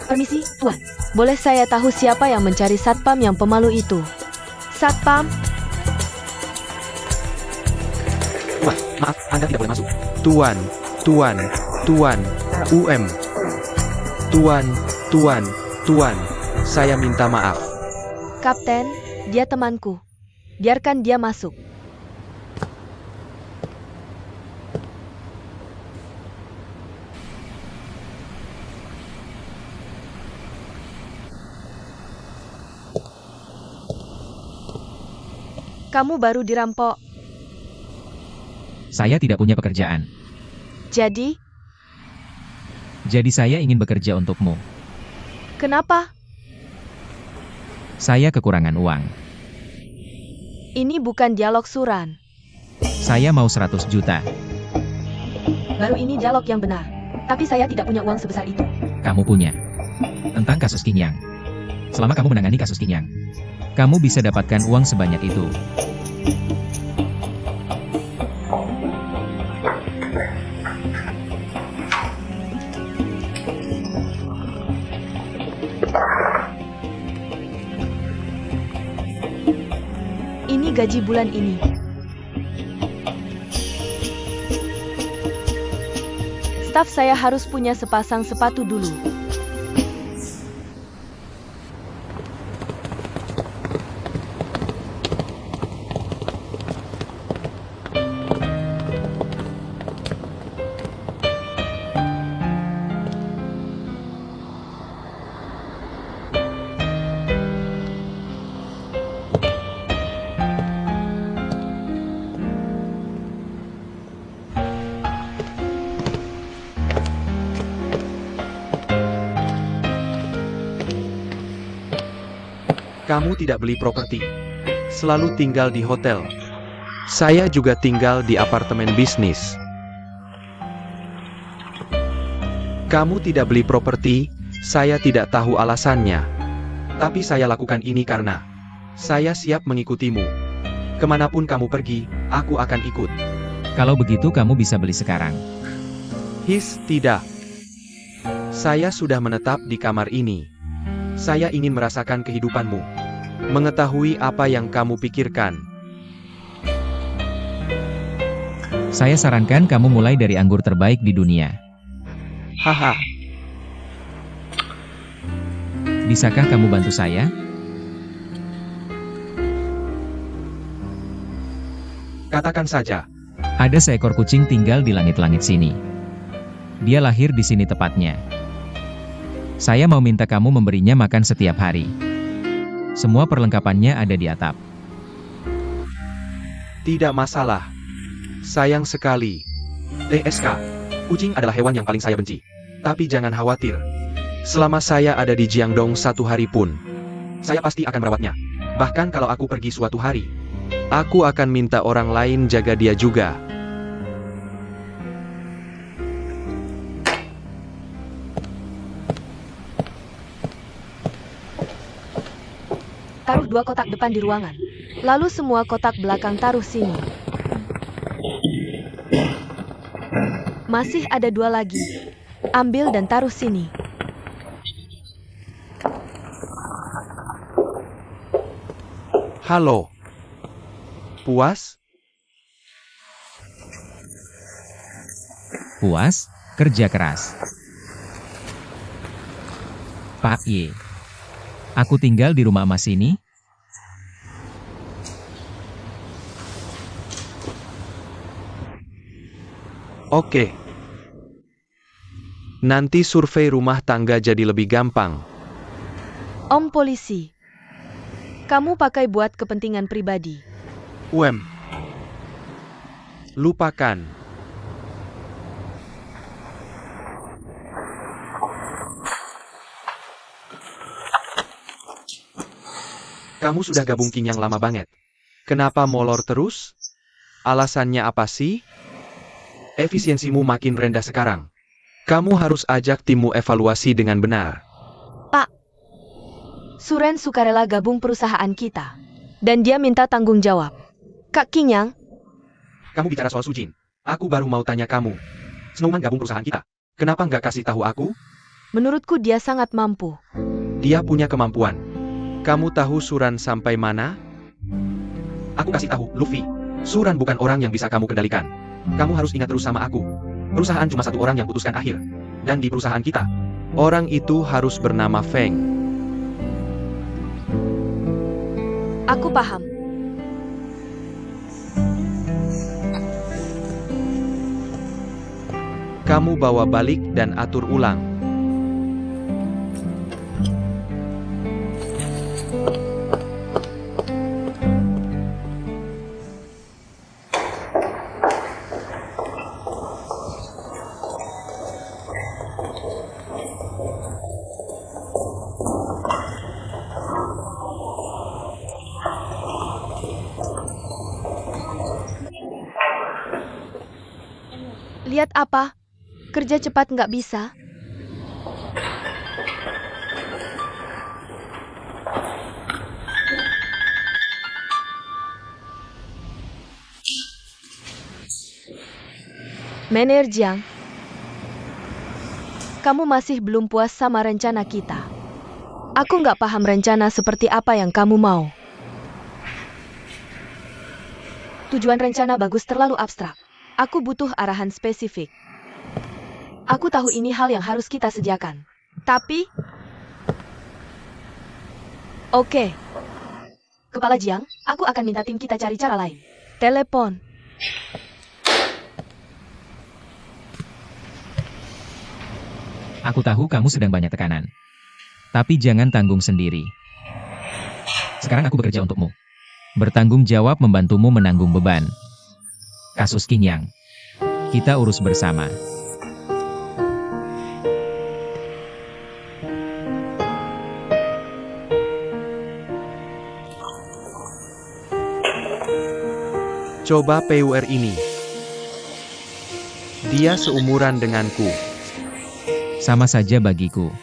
Permisi, Tuan. Boleh saya tahu siapa yang mencari satpam yang pemalu itu? Satpam? Tuan, maaf, Anda tidak boleh masuk. Tuan, Tuan, saya minta maaf. Kapten, dia temanku. Biarkan dia masuk. Kamu baru dirampok. Saya tidak punya pekerjaan. Jadi, Jadi saya ingin bekerja untukmu. kenapa? Saya kekurangan uang. Ini bukan dialog suran. Saya mau 100 juta. Baru ini dialog yang benar. Tapi saya tidak punya uang sebesar itu. Kamu punya. Tentang kasus King Yang. Selama kamu menangani kasus King Yang, kamu bisa dapatkan uang sebanyak itu. Ini gaji bulan ini. Staf saya harus punya sepasang sepatu dulu. Kamu tidak beli properti. Selalu tinggal di hotel. Saya juga tinggal di apartemen bisnis. Kamu tidak beli properti, saya tidak tahu alasannya. Tapi saya lakukan ini karena saya siap mengikutimu. Kemanapun kamu pergi, aku akan ikut. Kalau begitu kamu bisa beli sekarang. Tidak. Saya sudah menetap di kamar ini. Saya ingin merasakan kehidupanmu. Mengetahui apa yang kamu pikirkan. Saya sarankan kamu mulai dari anggur terbaik di dunia. Haha, Bisakah kamu bantu saya? katakan saja. Ada seekor kucing tinggal di langit-langit sini. Dia lahir di sini tepatnya. Saya mau minta kamu memberinya makan setiap hari. Semua perlengkapannya ada di atap. Tidak masalah. Sayang sekali. TSK, kucing adalah hewan yang paling saya benci. Tapi jangan khawatir. Selama saya ada di Jiangdong 1 hari pun, saya pasti akan merawatnya. Bahkan kalau aku pergi suatu hari, aku akan minta orang lain jaga dia juga. Taruh 2 kotak depan di ruangan. Lalu semua kotak belakang taruh sini. Masih ada 2 lagi. Ambil dan taruh sini. Halo. Puas? Puas, kerja keras. Pak Y. Aku tinggal di rumah emas ini. Oke. Nanti survei rumah tangga jadi lebih gampang. Om polisi. Kamu pakai buat kepentingan pribadi. Lupakan. Kamu sudah gabung King yang lama banget. Kenapa molor terus? Alasannya apa sih? Efisiensimu makin rendah sekarang. Kamu harus ajak timmu evaluasi dengan benar. Pak, Suren sukarela gabung perusahaan kita. Dan dia minta tanggung jawab. Kak King. Kamu bicara soal Sujin. Aku baru mau tanya kamu. Snowman gabung perusahaan kita. Kenapa nggak kasih tahu aku? Menurutku dia sangat mampu. Dia punya kemampuan. Kamu tahu Suran sampai mana? Aku kasih tahu, Luffy. Suran bukan orang yang bisa kamu kendalikan. Kamu harus ingat terus sama aku. Perusahaan cuma satu orang yang putuskan akhir. Dan di perusahaan kita, orang itu harus bernama Feng. Aku paham. Kamu bawa balik dan atur ulang. Lihat apa? Kerja cepat nggak bisa? Mener Jiang, kamu masih belum puas sama rencana kita. Aku nggak paham rencana seperti apa yang kamu mau. Tujuan rencana bagus terlalu abstrak. Aku butuh arahan spesifik. Aku tahu ini hal yang harus kita sediakan. Tapi... Oke. Kepala Jiang, aku akan minta tim kita cari cara lain. Telepon. Aku tahu kamu sedang banyak tekanan. Tapi jangan tanggung sendiri. Sekarang aku bekerja untukmu. Bertanggung jawab membantumu menanggung beban. Kasus Qing Yang. Kita urus bersama. Coba PUR ini. Dia seumuran denganku. Sama saja bagiku.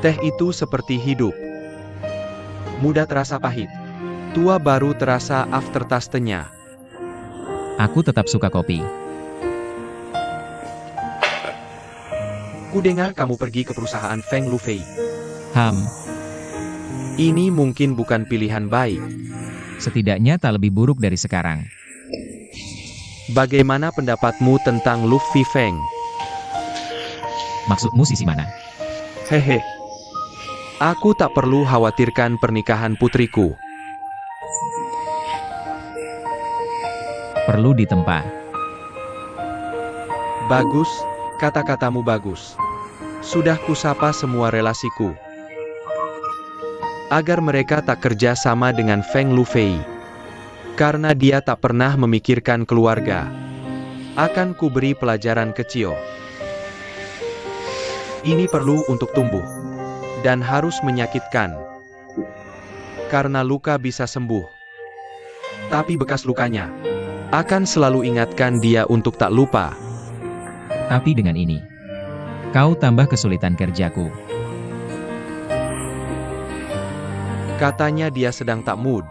Teh itu seperti hidup. Muda terasa pahit. Tua baru terasa aftertaste-nya. Aku tetap suka kopi. Kudengar kamu pergi ke perusahaan Feng Lufei. Ini mungkin bukan pilihan baik. Setidaknya tak lebih buruk dari sekarang. Bagaimana pendapatmu tentang Luffy Feng? Maksudmu sisi mana? Hehe. Aku tak perlu khawatirkan pernikahan putriku. Perlu ditempa. Bagus, kata-katamu bagus. Sudah kusapa semua relasiku. Agar mereka tak kerja sama dengan Feng Lufei. Karena dia tak pernah memikirkan keluarga. Akan kuberi pelajaran kecil. Ini perlu untuk tumbuh. Dan harus menyakitkan. Karena luka bisa sembuh. Tapi bekas lukanya akan selalu ingatkan dia untuk tak lupa. Tapi dengan ini, kau tambah kesulitan kerjaku. Katanya dia sedang tak mood.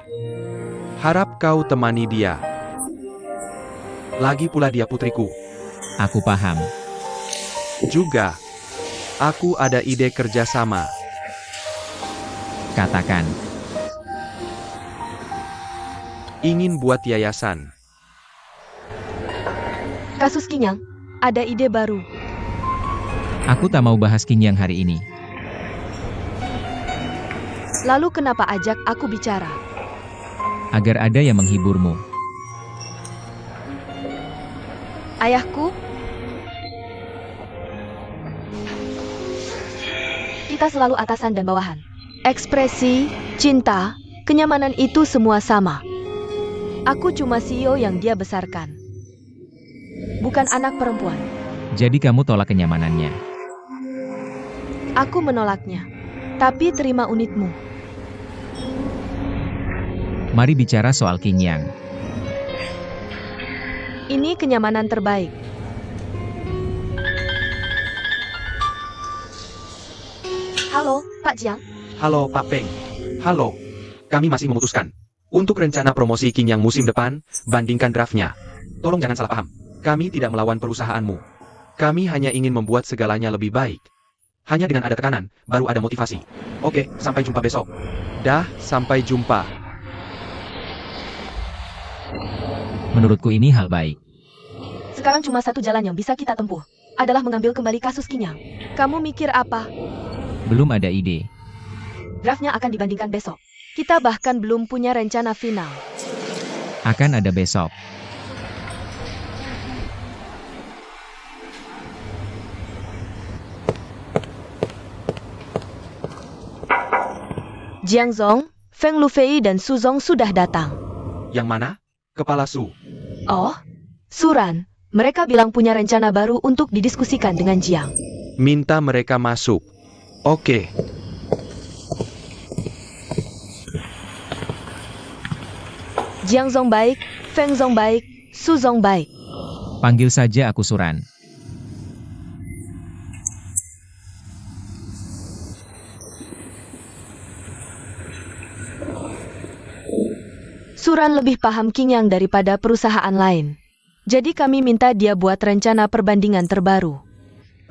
Harap kau temani dia. Lagi pula dia putriku. Aku paham. Juga, aku ada ide kerjasama. Katakan. Ingin buat yayasan. Kasus Qing Yang, ada ide baru. Aku tak mau bahas Qing Yang hari ini. Lalu kenapa ajak aku bicara? Agar ada yang menghiburmu. Ayahku? Kita selalu atasan dan bawahan. Ekspresi, cinta, kenyamanan itu semua sama. Aku cuma CEO yang dia besarkan. Bukan anak perempuan. Jadi kamu tolak kenyamanannya. Aku menolaknya. Tapi terima unitmu. Mari bicara soal Qing Yang. Ini kenyamanan terbaik. Halo, Pak Jiang. Halo Pak Feng. Halo. Kami masih memutuskan. Untuk rencana promosi Qing Yang musim depan, bandingkan draftnya. Tolong jangan salah paham. Kami tidak melawan perusahaanmu. Kami hanya ingin membuat segalanya lebih baik. Hanya dengan ada tekanan, baru ada motivasi. Oke, sampai jumpa besok. Dah, sampai jumpa. Menurutku ini hal baik. Sekarang cuma satu jalan yang bisa kita tempuh. Adalah mengambil kembali kasus Kinyang. Kamu mikir apa? Belum ada ide. Draftnya akan dibandingkan besok. Kita bahkan belum punya rencana final. Akan ada besok. Jiang Zong, Feng Lufei dan Su Zong sudah datang. Yang mana? Kepala Su. Oh, Suran. Mereka bilang punya rencana baru untuk didiskusikan dengan Jiang. Minta mereka masuk. Oke. Jiang Zong baik, Feng Zong baik, Su Zong baik. Panggil saja aku Suran. Suran lebih paham Kinyang daripada perusahaan lain. Jadi kami minta dia buat rencana perbandingan terbaru.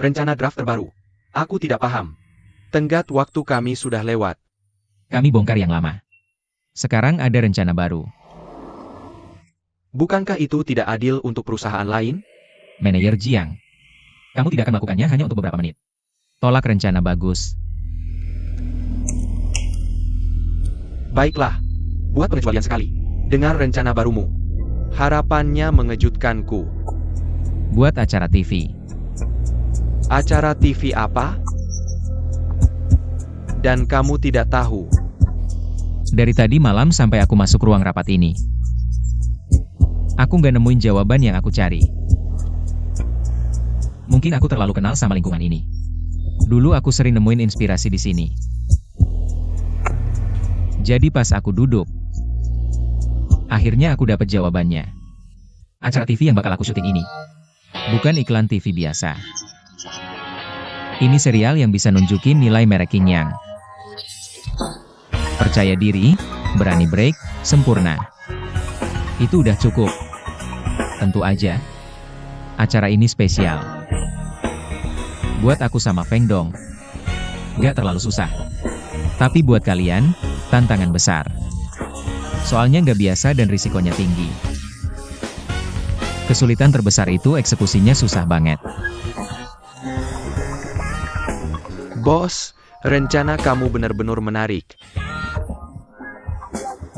Rencana draft terbaru. Aku tidak paham. Tenggat waktu kami sudah lewat. Kami bongkar yang lama. Sekarang ada rencana baru. Bukankah itu tidak adil untuk perusahaan lain? Manajer Jiang. Kamu tidak akan melakukannya hanya untuk beberapa menit. Tolak rencana bagus. Baiklah. Buat pengecualian sekali. Dengar rencana barumu. Harapannya mengejutkanku. Buat acara TV. Acara TV apa? Dan kamu tidak tahu. Dari tadi malam sampai aku masuk ruang rapat ini. Aku nggak nemuin jawaban yang aku cari. Mungkin aku terlalu kenal sama lingkungan ini. Dulu aku sering nemuin inspirasi di sini. Jadi pas aku duduk, akhirnya aku dapat jawabannya. Acara TV yang bakal aku syuting ini. Bukan iklan TV biasa. Ini serial yang bisa nunjukin nilai merek Kinyang. Percaya diri, berani break, sempurna. Itu udah cukup. Tentu aja, acara ini spesial. Buat aku sama Feng Dong, gak terlalu susah. Tapi buat kalian, tantangan besar. Soalnya nggak biasa dan risikonya tinggi. Kesulitan terbesar itu eksekusinya susah banget. Bos, rencana kamu benar-benar menarik.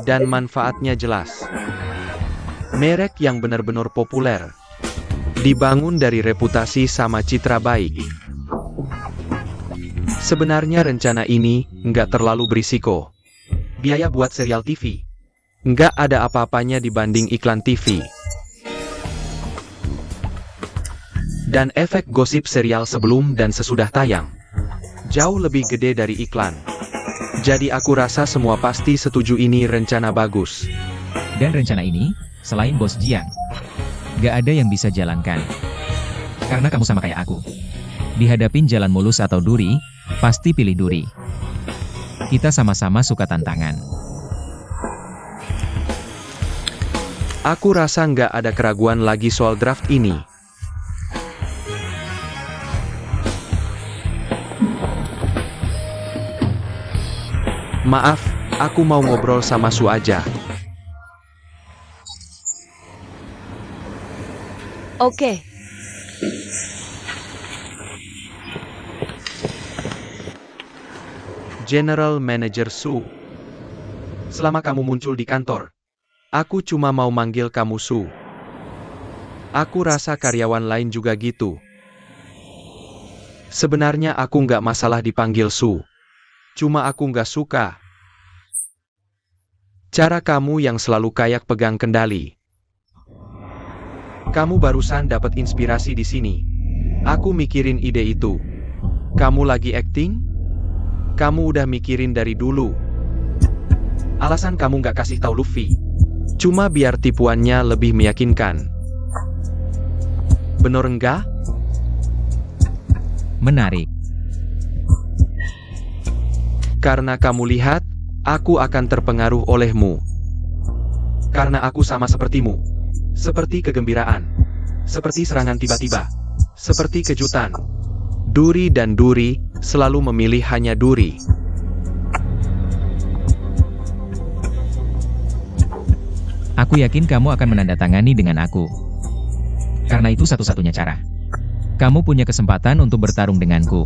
Dan manfaatnya jelas. Merek yang benar-benar populer. Dibangun dari reputasi sama citra baik. Sebenarnya rencana ini nggak terlalu berisiko. Biaya buat serial TV nggak ada apa-apanya dibanding iklan TV. Dan efek gosip serial sebelum dan sesudah tayang jauh lebih gede dari iklan. Jadi aku rasa semua pasti setuju ini rencana bagus. Dan rencana ini, selain bos Jiang, gak ada yang bisa jalankan. Karena kamu sama kayak aku. Dihadapin jalan mulus atau duri, pasti pilih duri. Kita sama-sama suka tantangan. Aku rasa nggak ada keraguan lagi soal draft ini. Maaf, aku mau ngobrol sama Su aja. Oke. General Manager Su. Selama kamu muncul di kantor, aku cuma mau manggil kamu Su. Aku rasa karyawan lain juga gitu. Sebenarnya aku nggak masalah dipanggil Su. Cuma aku nggak suka cara kamu yang selalu kayak pegang kendali. Kamu barusan dapat inspirasi di sini. Aku mikirin ide itu. Kamu lagi acting? Kamu udah mikirin dari dulu. Alasan kamu nggak kasih tahu Luffy cuma biar tipuannya lebih meyakinkan. Bener enggak? Menarik. Karena kamu lihat, aku akan terpengaruh olehmu. Karena aku sama sepertimu. Seperti kegembiraan. Seperti serangan tiba-tiba. Seperti kejutan. Duri dan Duri selalu memilih hanya Duri. Aku yakin kamu akan menandatangani dengan aku. Karena itu satu-satunya cara. Kamu punya kesempatan untuk bertarung denganku.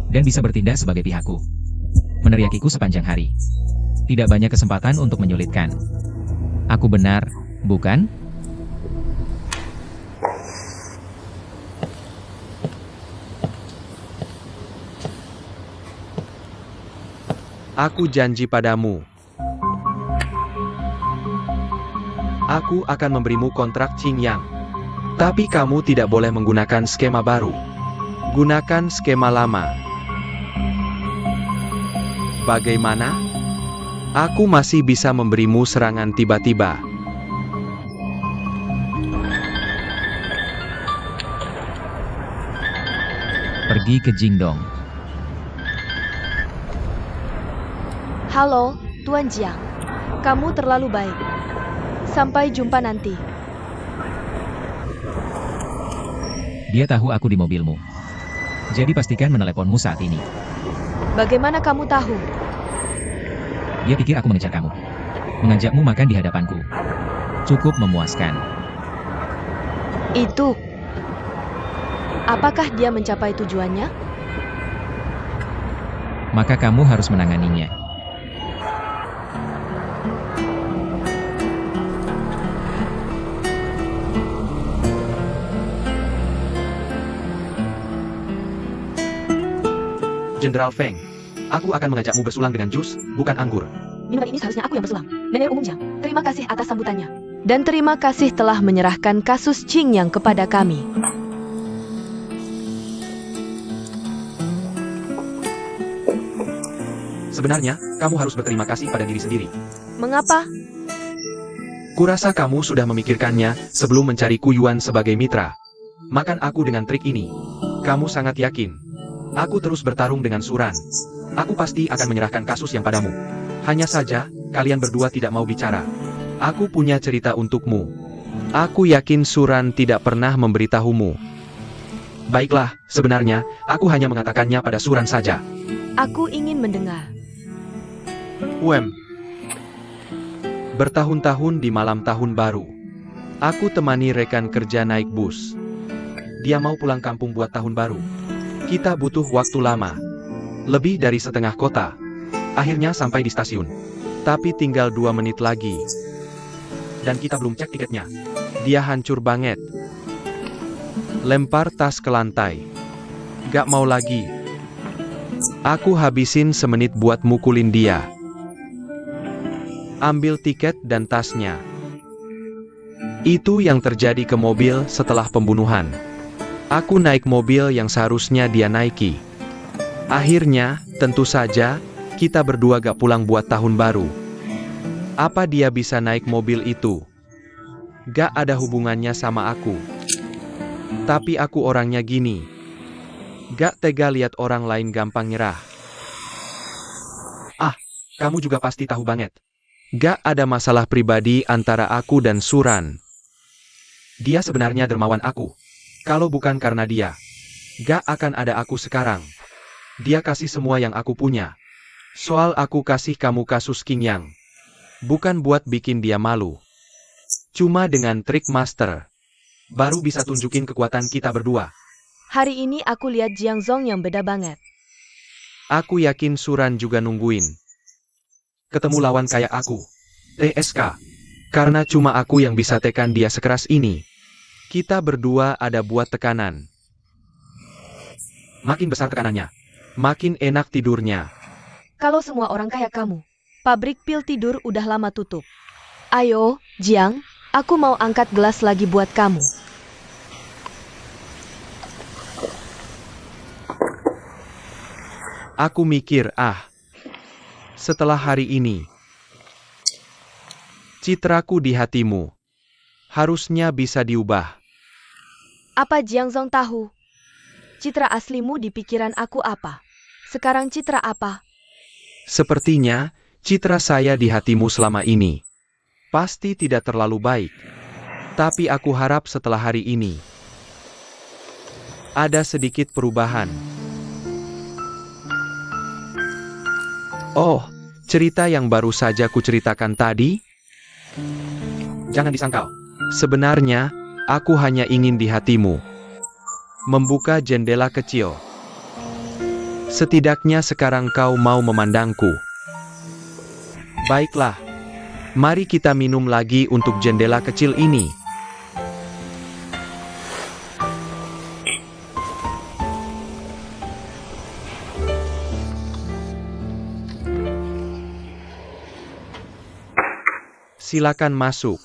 Dan bisa bertindak sebagai pihakku. Meneriakiku sepanjang hari. Tidak banyak kesempatan untuk menyulitkan. Aku benar, bukan? Aku janji padamu. Aku akan memberimu kontrak Qingyang. Tapi kamu tidak boleh menggunakan skema baru. Gunakan skema lama. Bagaimana? Aku masih bisa memberimu serangan tiba-tiba. Pergi ke Jingdong. Halo, Tuan Jiang. Kamu terlalu baik. Sampai jumpa nanti. Dia tahu aku di mobilmu. Jadi pastikan meneleponmu saat ini. Bagaimana kamu tahu? Dia pikir aku mengejar kamu. Mengajakmu makan di hadapanku. Cukup memuaskan. Itu. Apakah dia mencapai tujuannya? Maka kamu harus menanganinya. Jenderal Feng, aku akan mengajakmu bersulang dengan jus, bukan anggur. Minuman ini seharusnya aku yang bersulang. Nenek Umum Jiang, terima kasih atas sambutannya. Dan terima kasih telah menyerahkan kasus Qingyang kepada kami. Sebenarnya, kamu harus berterima kasih pada diri sendiri. Mengapa? Kurasa kamu sudah memikirkannya sebelum mencari Kuyuan sebagai mitra. Makan aku dengan trik ini. Kamu sangat yakin. Aku terus bertarung dengan Suran. Aku pasti akan menyerahkan kasus yang padamu. Hanya saja, kalian berdua tidak mau bicara. Aku punya cerita untukmu. Aku yakin Suran tidak pernah memberitahumu. Baiklah, sebenarnya, aku hanya mengatakannya pada Suran saja. Aku ingin mendengar. Bertahun-tahun di malam tahun baru. Aku temani rekan kerja naik bus. Dia mau pulang kampung buat tahun baru. Kita butuh waktu lama. Lebih dari setengah kota. Akhirnya sampai di stasiun. Tapi tinggal 2 menit lagi. Dan kita belum cek tiketnya. Dia hancur banget. Lempar tas ke lantai. Gak mau lagi. Aku habisin semenit buat mukulin dia. Ambil tiket dan tasnya. Itu yang terjadi ke mobil setelah pembunuhan. Aku naik mobil yang seharusnya dia naiki. Akhirnya, tentu saja, kita berdua gak pulang buat tahun baru. Apa dia bisa naik mobil itu? Gak ada hubungannya sama aku. Tapi aku orangnya gini. Gak tega lihat orang lain gampang nyerah. Ah, kamu juga pasti tahu banget. Gak ada masalah pribadi antara aku dan Suran. Dia sebenarnya dermawan aku. Kalau bukan karena dia, gak akan ada aku sekarang. Dia kasih semua yang aku punya. Soal aku kasih kamu kasus Qingyang. Bukan buat bikin dia malu. Cuma dengan trik master. Baru bisa tunjukin kekuatan kita berdua. Hari ini aku lihat Jiang Zong yang beda banget. Aku yakin Suran juga nungguin. Ketemu lawan kayak aku. TSK. Karena cuma aku yang bisa tekan dia sekeras ini. Kita berdua ada buat tekanan. Makin besar tekanannya, makin enak tidurnya. Kalau semua orang kayak kamu, pabrik pil tidur udah lama tutup. Ayo, Jiang, aku mau angkat gelas lagi buat kamu. Aku mikir, setelah hari ini, citraku di hatimu harusnya bisa diubah. Apa Jiang Zong tahu? Citra aslimu di pikiran aku apa? Sekarang citra apa? Sepertinya, citra saya di hatimu selama ini pasti tidak terlalu baik. Tapi aku harap setelah hari ini, Ada sedikit perubahan. Oh, cerita yang baru saja kuceritakan tadi? Jangan disangkal. Sebenarnya, aku hanya ingin di hatimu. Membuka jendela kecil. Setidaknya sekarang kau mau memandangku. Baiklah. Mari kita minum lagi untuk jendela kecil ini. Silakan masuk.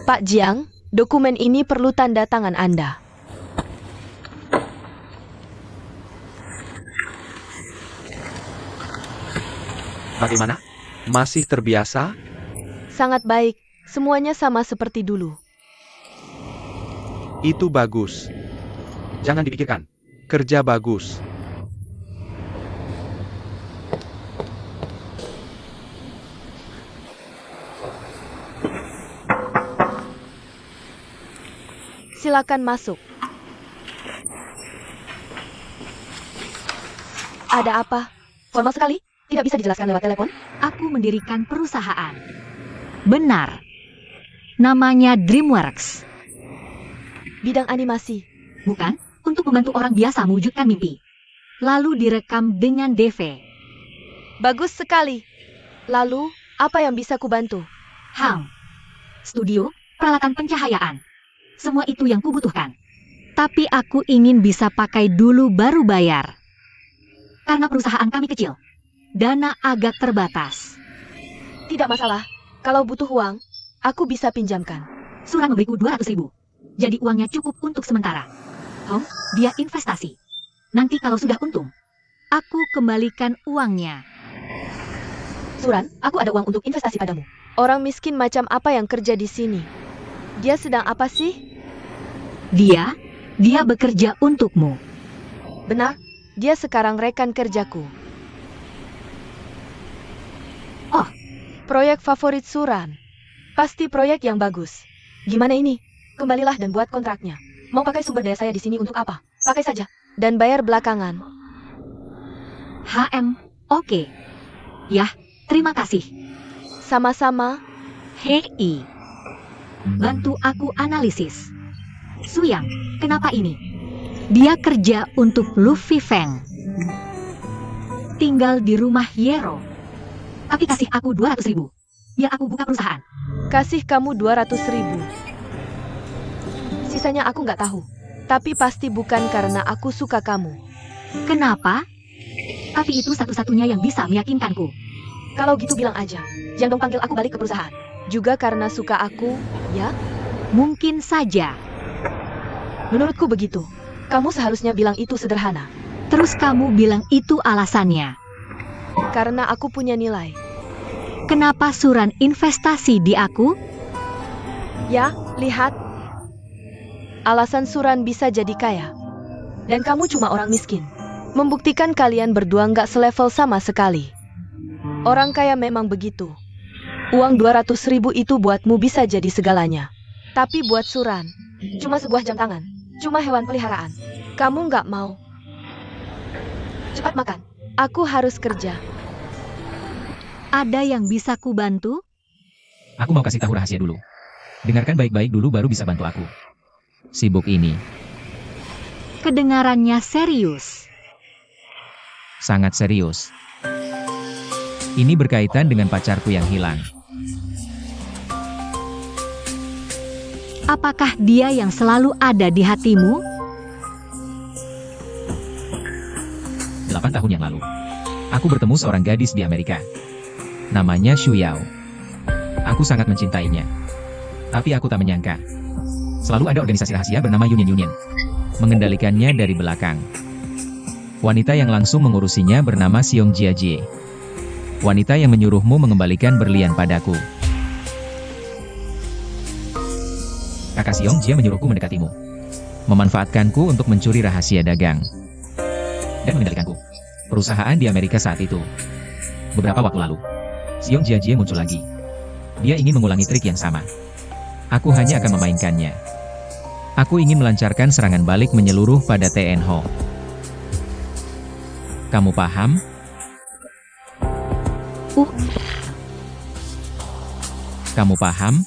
Pak Jiang, dokumen ini perlu tanda tangan Anda. Bagaimana? Masih terbiasa? Sangat baik, semuanya sama seperti dulu. Itu bagus. Jangan dipikirkan. Kerja bagus. Silakan masuk. Ada apa? Formal sekali. Tidak bisa dijelaskan lewat telepon? Aku mendirikan perusahaan. Benar. Namanya DreamWorks. Bidang animasi. Bukan, untuk membantu orang biasa mewujudkan mimpi. Lalu direkam dengan DV. Bagus sekali. Lalu, apa yang bisa kubantu? Studio, peralatan pencahayaan. Semua itu yang kubutuhkan. Tapi aku ingin bisa pakai dulu baru bayar. Karena perusahaan kami kecil. Dana agak terbatas. Tidak masalah. Kalau butuh uang, aku bisa pinjamkan. Suran memberiku 200.000. Jadi uangnya cukup untuk sementara. Dia investasi. Nanti kalau sudah untung, aku kembalikan uangnya. Suran, aku ada uang untuk investasi padamu. Orang miskin macam apa yang kerja di sini? Dia sedang apa sih? Dia bekerja untukmu. Benar, dia sekarang rekan kerjaku. Oh, proyek favorit Suran. Pasti proyek yang bagus. Gimana ini? Kembalilah dan buat kontraknya. Mau pakai sumber daya saya di sini untuk apa? Pakai saja. Dan bayar belakangan. oke. Yah, terima kasih. Sama-sama. Hei, bantu aku analisis. Suyang, kenapa ini? Dia kerja untuk Luffy Feng. Tinggal di rumah Yero. Tapi kasih aku 200.000. Biar aku buka perusahaan. Kasih kamu 200.000. Sisanya aku nggak tahu. Tapi pasti bukan karena aku suka kamu. Kenapa? Tapi itu satu-satunya yang bisa meyakinkanku. Kalau gitu bilang aja. Jangan dong panggil aku balik ke perusahaan. Juga karena suka aku, ya? Mungkin saja. Menurutku begitu. Kamu seharusnya bilang itu sederhana. Terus kamu bilang itu alasannya. Karena aku punya nilai. Kenapa Suran investasi di aku? Ya, lihat. Alasan Suran bisa jadi kaya. Dan kamu cuma orang miskin. Membuktikan kalian berdua nggak selevel sama sekali. Orang kaya memang begitu. Uang 200.000 itu buatmu bisa jadi segalanya. Tapi buat Suran, cuma sebuah jam tangan. Cuma hewan peliharaan. Kamu nggak mau. Cepat makan. Aku harus kerja. Ada yang bisa kubantu? Aku mau kasih tahu rahasia dulu. Dengarkan baik-baik dulu baru bisa bantu aku. Sibuk ini. Kedengarannya serius. Sangat serius. Ini berkaitan dengan pacarku yang hilang. Apakah dia yang selalu ada di hatimu? 8 tahun yang lalu, aku bertemu seorang gadis di Amerika. Namanya Xu Yao. Aku sangat mencintainya. Tapi aku tak menyangka. Selalu ada organisasi rahasia bernama Union. Mengendalikannya dari belakang. Wanita yang langsung mengurusinya bernama Xiong Jiajie. Wanita yang menyuruhmu mengembalikan berlian padaku. Kakak Xiong Jie menyuruhku mendekatimu. Memanfaatkanku untuk mencuri rahasia dagang. Dan mengendalikanku. Perusahaan di Amerika saat itu. Beberapa waktu lalu, Xiong Jiajie muncul lagi. Dia ingin mengulangi trik yang sama. Aku hanya akan memainkannya. Aku ingin melancarkan serangan balik menyeluruh pada TNH. Kamu paham? Kamu paham?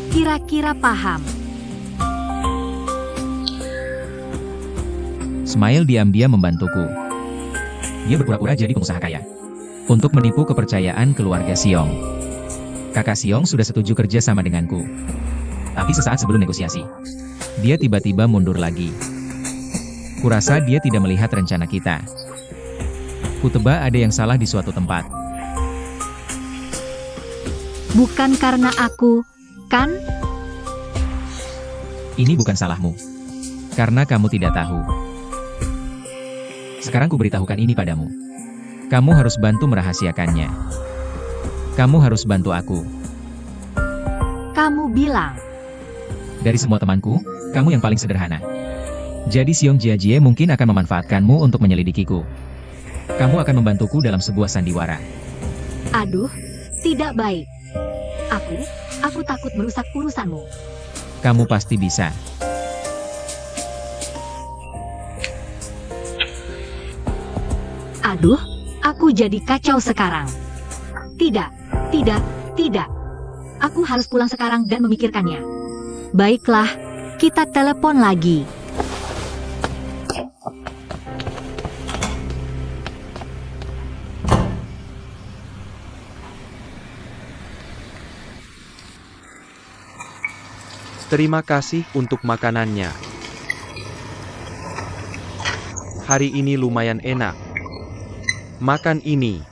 Kira-kira paham. Smile diam-diam membantuku. Dia berpura-pura jadi pengusaha kaya untuk menipu kepercayaan keluarga Xiong. Kakak Xiong sudah setuju kerja sama denganku. Tapi sesaat sebelum negosiasi, dia tiba-tiba mundur lagi. Kurasa dia tidak melihat rencana kita. Kutebak ada yang salah di suatu tempat. Bukan karena aku, kan? Ini bukan salahmu. Karena kamu tidak tahu. Sekarang ku beritahukan ini padamu. Kamu harus bantu merahasiakannya. Kamu harus bantu aku. Kamu bilang. Dari semua temanku, kamu yang paling sederhana. Jadi Xiong Jiajie mungkin akan memanfaatkanmu untuk menyelidikiku. Kamu akan membantuku dalam sebuah sandiwara. Aduh, tidak baik. Aku takut merusak urusanmu. Kamu pasti bisa. Aduh, aku jadi kacau sekarang. Tidak. Aku harus pulang sekarang dan memikirkannya. Baiklah, kita telepon lagi. Terima kasih untuk makanannya. Hari ini lumayan enak. Makan ini.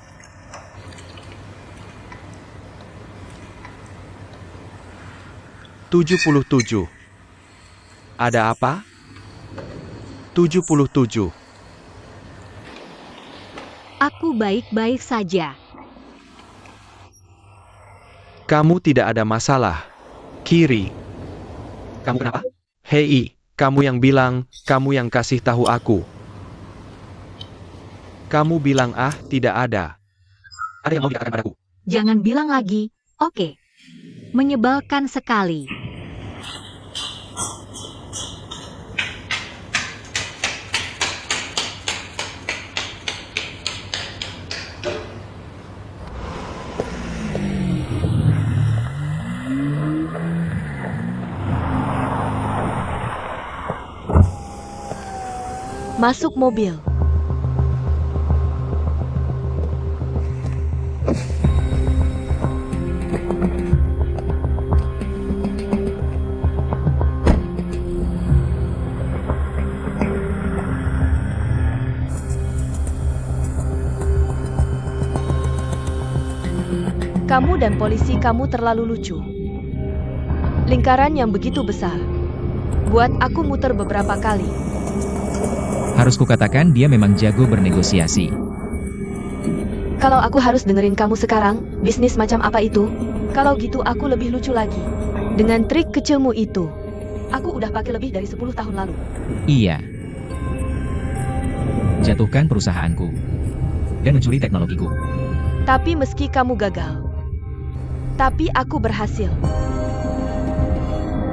"77. Ada apa? 77. Aku baik-baik saja. Kamu tidak ada masalah, Kiri. Kamu kenapa? Hei, kamu yang bilang, kamu yang kasih tahu aku. Kamu bilang tidak ada. Ada yang mau dikatakan padaku? Jangan bilang lagi, oke. Menyebalkan sekali. Masuk mobil. Kamu dan polisi kamu terlalu lucu. Lingkaran yang begitu besar buat aku muter beberapa kali. Harus kukatakan dia memang jago bernegosiasi. Kalau aku harus dengerin kamu sekarang, bisnis macam apa itu? Kalau gitu aku lebih lucu lagi. Dengan trik kecilmu itu, aku udah pakai lebih dari 10 tahun lalu. Iya. Jatuhkan perusahaanku. Dan mencuri teknologiku. Tapi meski kamu gagal, tapi aku berhasil.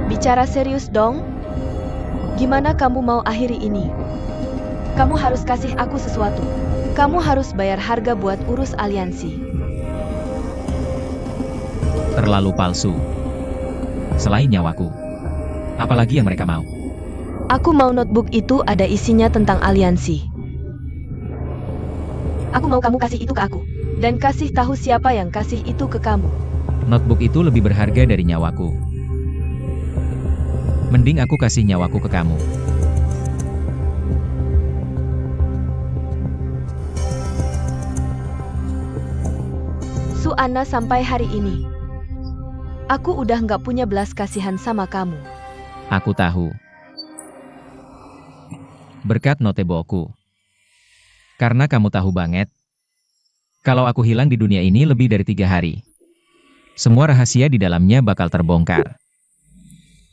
Bicara serius dong. Gimana kamu mau akhiri ini? Kamu harus kasih aku sesuatu. Kamu harus bayar harga buat urus aliansi. Terlalu palsu. Selain nyawaku. Apalagi yang mereka mau? Aku mau notebook itu ada isinya tentang aliansi. Aku mau kamu kasih itu ke aku. Dan kasih tahu siapa yang kasih itu ke kamu. Notebook itu lebih berharga dari nyawaku. Mending aku kasih nyawaku ke kamu. Suana sampai hari ini, aku udah nggak punya belas kasihan sama kamu. Aku tahu. Berkat notebookku. Karena kamu tahu banget. Kalau aku hilang di dunia ini lebih dari 3 hari. Semua rahasia di dalamnya bakal terbongkar.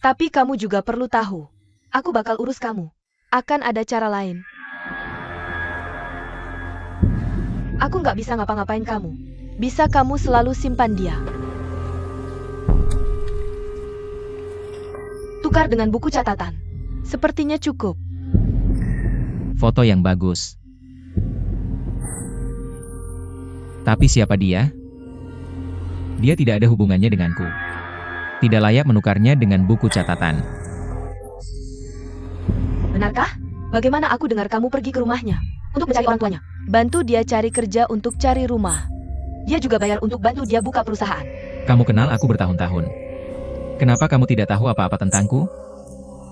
Tapi kamu juga perlu tahu. Aku bakal urus kamu. Akan ada cara lain. Aku nggak bisa ngapa-ngapain kamu. Bisa kamu selalu simpan dia. Tukar dengan buku catatan. Sepertinya cukup. Foto yang bagus. Tapi siapa dia? Dia tidak ada hubungannya denganku. Tidak layak menukarnya dengan buku catatan. Benarkah? Bagaimana aku dengar kamu pergi ke rumahnya untuk mencari orang tuanya? Bantu dia cari kerja untuk cari rumah. Dia juga bayar untuk bantu dia buka perusahaan. Kamu kenal aku bertahun-tahun. Kenapa kamu tidak tahu apa-apa tentangku?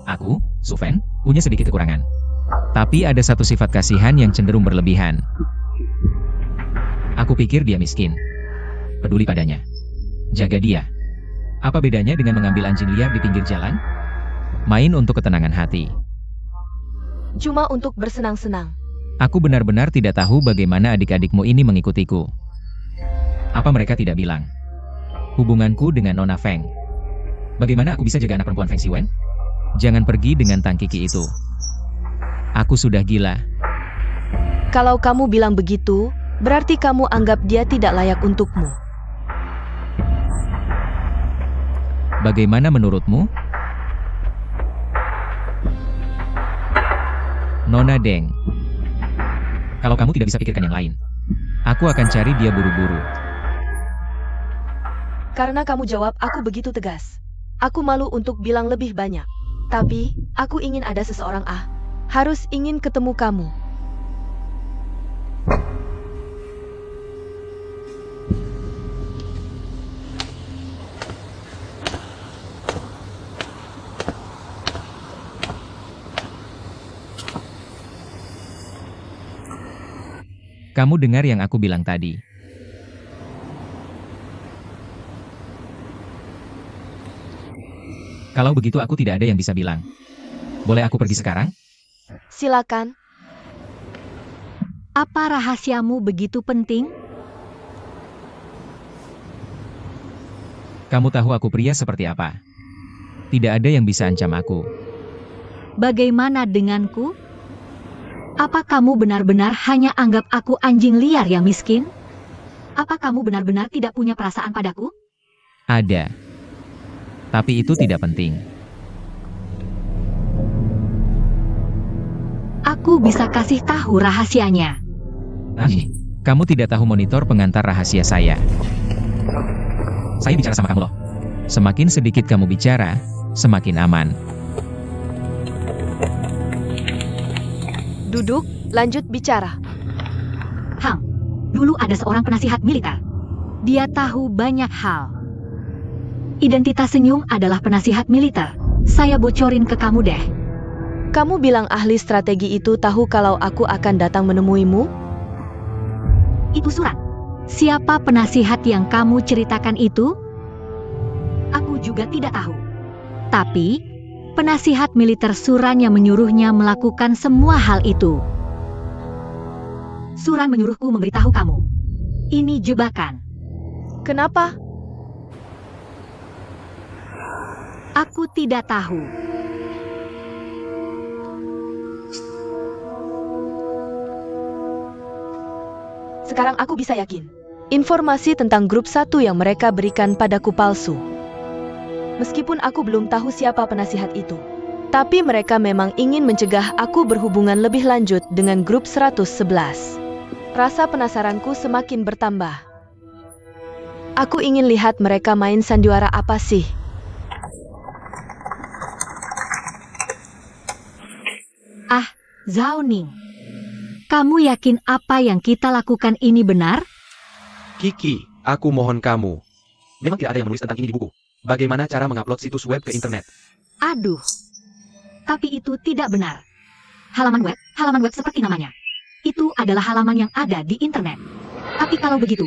Aku, Suven, punya sedikit kekurangan. Tapi ada satu sifat kasihan yang cenderung berlebihan. Aku pikir dia miskin. Peduli padanya. Jaga dia. Apa bedanya dengan mengambil anjing liar di pinggir jalan? Main untuk ketenangan hati. Cuma untuk bersenang-senang. Aku benar-benar tidak tahu bagaimana adik-adikmu ini mengikutiku. Apa mereka tidak bilang? Hubunganku dengan Nona Feng. Bagaimana aku bisa jaga anak perempuan Feng Xiwen? Jangan pergi dengan Tang Kiki itu. Aku sudah gila. Kalau kamu bilang begitu, berarti kamu anggap dia tidak layak untukmu. Bagaimana menurutmu? Nona Deng. Kalau kamu tidak bisa pikirkan yang lain, aku akan cari dia buru-buru. Karena kamu jawab aku begitu tegas. Aku malu untuk bilang lebih banyak. Tapi, aku ingin ada seseorang harus ingin ketemu kamu. Kamu dengar yang aku bilang tadi. Kalau begitu aku tidak ada yang bisa bilang. Boleh aku pergi sekarang? Silakan. Apa rahasiamu begitu penting? Kamu tahu aku pria seperti apa. Tidak ada yang bisa ancam aku. Bagaimana denganku? Apa kamu benar-benar hanya anggap aku anjing liar yang miskin? Apa kamu benar-benar tidak punya perasaan padaku? Ada. Tapi itu tidak penting. Aku bisa kasih tahu rahasianya. Kamu tidak tahu monitor pengantar rahasia saya. Saya bicara sama kamu loh. Semakin sedikit kamu bicara, semakin aman. Duduk, lanjut bicara. Hang, dulu ada seorang penasihat militer. Dia tahu banyak hal. Identitas Senyum adalah penasihat militer. Saya bocorin ke kamu deh. Kamu bilang ahli strategi itu tahu kalau aku akan datang menemuimu? Itu surat. Siapa penasihat yang kamu ceritakan itu? Aku juga tidak tahu. Tapi, penasihat militer Suran yang menyuruhnya melakukan semua hal itu. Suran menyuruhku memberitahu kamu. Ini jebakan. Kenapa? Aku tidak tahu. Sekarang aku bisa yakin. Informasi tentang grup 1 yang mereka berikan padaku palsu. Meskipun aku belum tahu siapa penasihat itu. Tapi mereka memang ingin mencegah aku berhubungan lebih lanjut dengan grup 111. Rasa penasaranku semakin bertambah. Aku ingin lihat mereka main sandiwara apa sih. Zhao Ning. Kamu yakin apa yang kita lakukan ini benar? Kiki, aku mohon kamu. Memang tidak ada yang menulis tentang ini di buku. Bagaimana cara mengupload situs web ke internet? Aduh. Tapi itu tidak benar. Halaman web seperti namanya. Itu adalah halaman yang ada di internet. Tapi kalau begitu,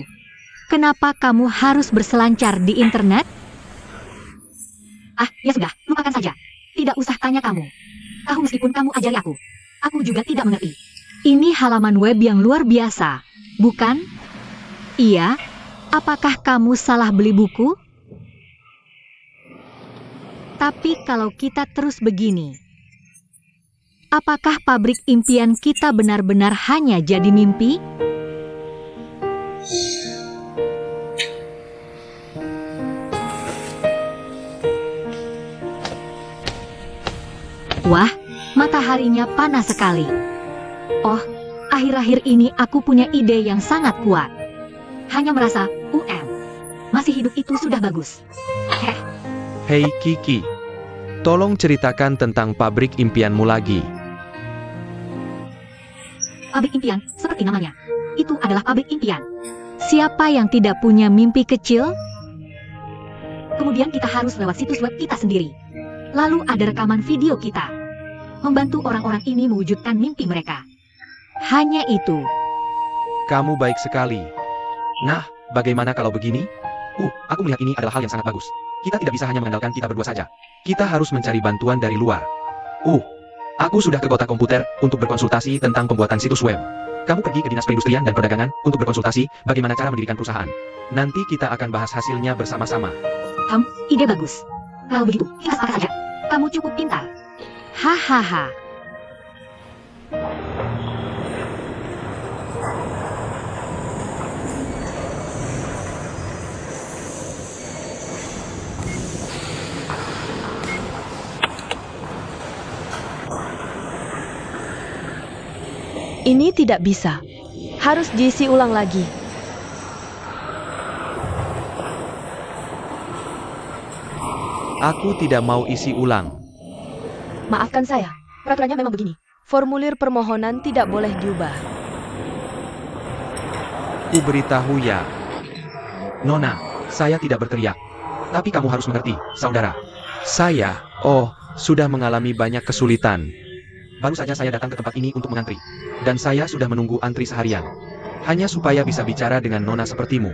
kenapa kamu harus berselancar di internet? Ya sudah, lupakan saja. Tidak usah tanya kamu. Tahu meskipun kamu ajari aku juga tidak mengerti. Ini halaman web yang luar biasa, bukan? Iya. Apakah kamu salah beli buku? Tapi kalau kita terus begini, apakah pabrik impian kita benar-benar hanya jadi mimpi? Wah, mataharinya panas sekali. Oh, akhir-akhir ini aku punya ide yang sangat kuat. Hanya merasa, masih hidup itu sudah bagus. Hei Kiki, tolong ceritakan tentang pabrik impianmu lagi. Pabrik impian, seperti namanya. Itu adalah pabrik impian. Siapa yang tidak punya mimpi kecil? Kemudian kita harus lewat situs web kita sendiri. Lalu ada rekaman video kita. Membantu orang-orang ini mewujudkan mimpi mereka. Hanya itu. Kamu baik sekali. Nah, bagaimana kalau begini? Aku melihat ini adalah hal yang sangat bagus. Kita tidak bisa hanya mengandalkan kita berdua saja. Kita harus mencari bantuan dari luar. Aku sudah ke kota komputer untuk berkonsultasi tentang pembuatan situs web. Kamu pergi ke Dinas Perindustrian dan Perdagangan untuk berkonsultasi bagaimana cara mendirikan perusahaan. Nanti kita akan bahas hasilnya bersama-sama. Ide bagus. Kalau begitu, kita sepakat saja. Kamu cukup pintar. Hahaha. Ini tidak bisa. Harus diisi ulang lagi. Aku tidak mau isi ulang. Maafkan saya, peraturannya memang begini. Formulir permohonan tidak boleh diubah. Ku beritahu ya. Nona, saya tidak berteriak. Tapi kamu harus mengerti, saudara. Saya, sudah mengalami banyak kesulitan. Baru saja saya datang ke tempat ini untuk mengantri. Dan saya sudah menunggu antri seharian. Hanya supaya bisa bicara dengan Nona sepertimu.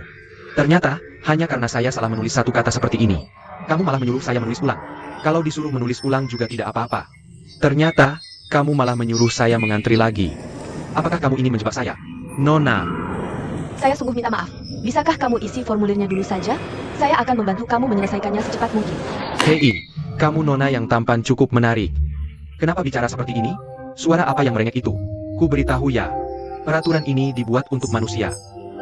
Ternyata, hanya karena saya salah menulis satu kata seperti ini. Kamu malah menyuruh saya menulis ulang. Kalau disuruh menulis ulang juga tidak apa-apa. Ternyata, kamu malah menyuruh saya mengantri lagi. Apakah kamu ini menjebak saya? Nona. Saya sungguh minta maaf. Bisakah kamu isi formulirnya dulu saja? Saya akan membantu kamu menyelesaikannya secepat mungkin. Hei, kamu Nona yang tampan cukup menarik. Kenapa bicara seperti ini? Suara apa yang merengek itu? Ku beritahu ya. Peraturan ini dibuat untuk manusia.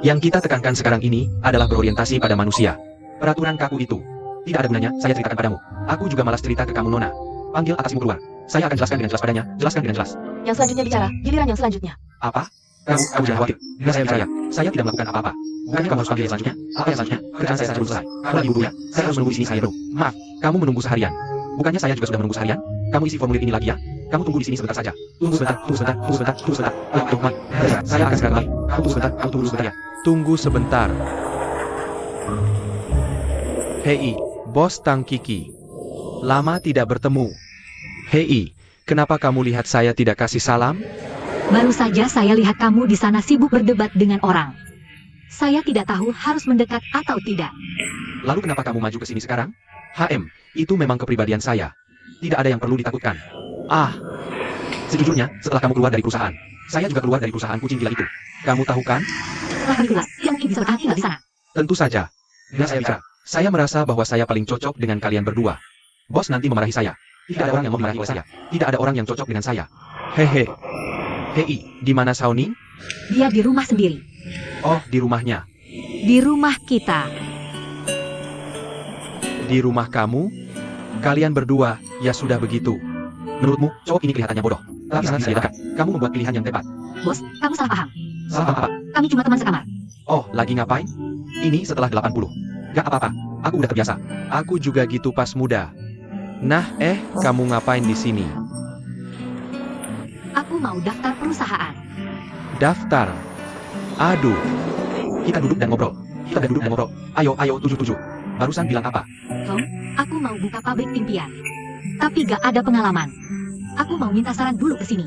Yang kita tekankan sekarang ini adalah berorientasi pada manusia. Peraturan kaku itu. Tidak ada gunanya saya ceritakan padamu. Aku juga malas cerita ke kamu Nona. Panggil atasmu keluar. Saya akan jelaskan dengan jelas padanya. Jelaskan dengan jelas. Yang selanjutnya bicara. Giliran yang selanjutnya. Apa? Kamu jangan khawatir. Bila saya bicara, saya tidak melakukan apa-apa. Bukannya kamu harus panggil yang selanjutnya? Apa yang selanjutnya? Kerjaan saya belum selesai. Kamu lagi buru ya? Saya harus menunggu di sini saya Maaf, kamu menunggu seharian. Bukannya saya juga sudah menunggu seharian? Kamu isi formulir ini lagi ya? Kamu tunggu di sini sebentar saja. Tunggu sebentar. Saya akan segera kembali. Kamu tunggu sebentar ya. Tunggu sebentar. Hei, Bos Tang Kiki. Lama tidak bertemu. Hei, kenapa kamu lihat saya tidak kasih salam? Baru saja saya lihat kamu di sana sibuk berdebat dengan orang. Saya tidak tahu harus mendekat atau tidak. Lalu kenapa kamu maju ke sini sekarang? Itu memang kepribadian saya. Tidak ada yang perlu ditakutkan. Sejujurnya, setelah kamu keluar dari perusahaan, saya juga keluar dari perusahaan kucing gila itu. Kamu tahu kan? Setelah kami keluar, tidak mungkin bisa bertahan tinggal di sana. Tentu saja. Bila saya bicara, saya merasa bahwa saya paling cocok dengan kalian berdua. Bos nanti memarahi saya. Tidak ada orang yang mau dimarahi oleh saya. Tidak ada orang yang cocok dengan saya. Hei, di mana Shaoning? Dia di rumah sendiri. Oh, di rumahnya. Di rumah kita. Di rumah kamu? Kalian berdua, ya sudah begitu. Menurutmu, cowok ini kelihatannya bodoh. Tapi sangat saya dekat. Kamu membuat pilihan yang tepat. Bos, kamu salah paham. Salah paham apa? Kami cuma teman sekamar. Oh, lagi ngapain? Ini setelah 80. Gak apa-apa, aku udah terbiasa. Aku juga gitu pas muda. Nah, kamu ngapain di sini? Aku mau daftar perusahaan. Daftar? Aduh. Kita duduk dan ngobrol. Ayo, 77. Barusan bilang apa? Aku mau buka pabrik impian. Tapi gak ada pengalaman. Aku mau minta saran dulu ke sini.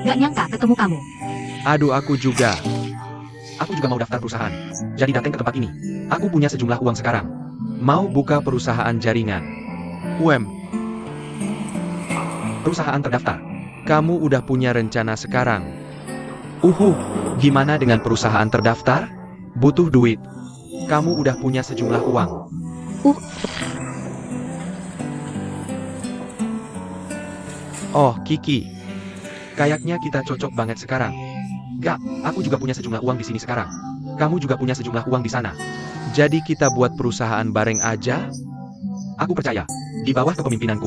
Gak nyangka ketemu kamu. Aduh, aku juga. Aku juga mau daftar perusahaan. Jadi datang ke tempat ini. Aku punya sejumlah uang sekarang. Mau buka perusahaan jaringan. Perusahaan terdaftar. Kamu udah punya rencana sekarang. Gimana dengan perusahaan terdaftar? Butuh duit. Kamu udah punya sejumlah uang. Oh, Kiki. Kayaknya kita cocok banget sekarang. Gak, aku juga punya sejumlah uang di sini sekarang. Kamu juga punya sejumlah uang di sana. Jadi kita buat perusahaan bareng aja? Aku percaya, di bawah kepemimpinanku.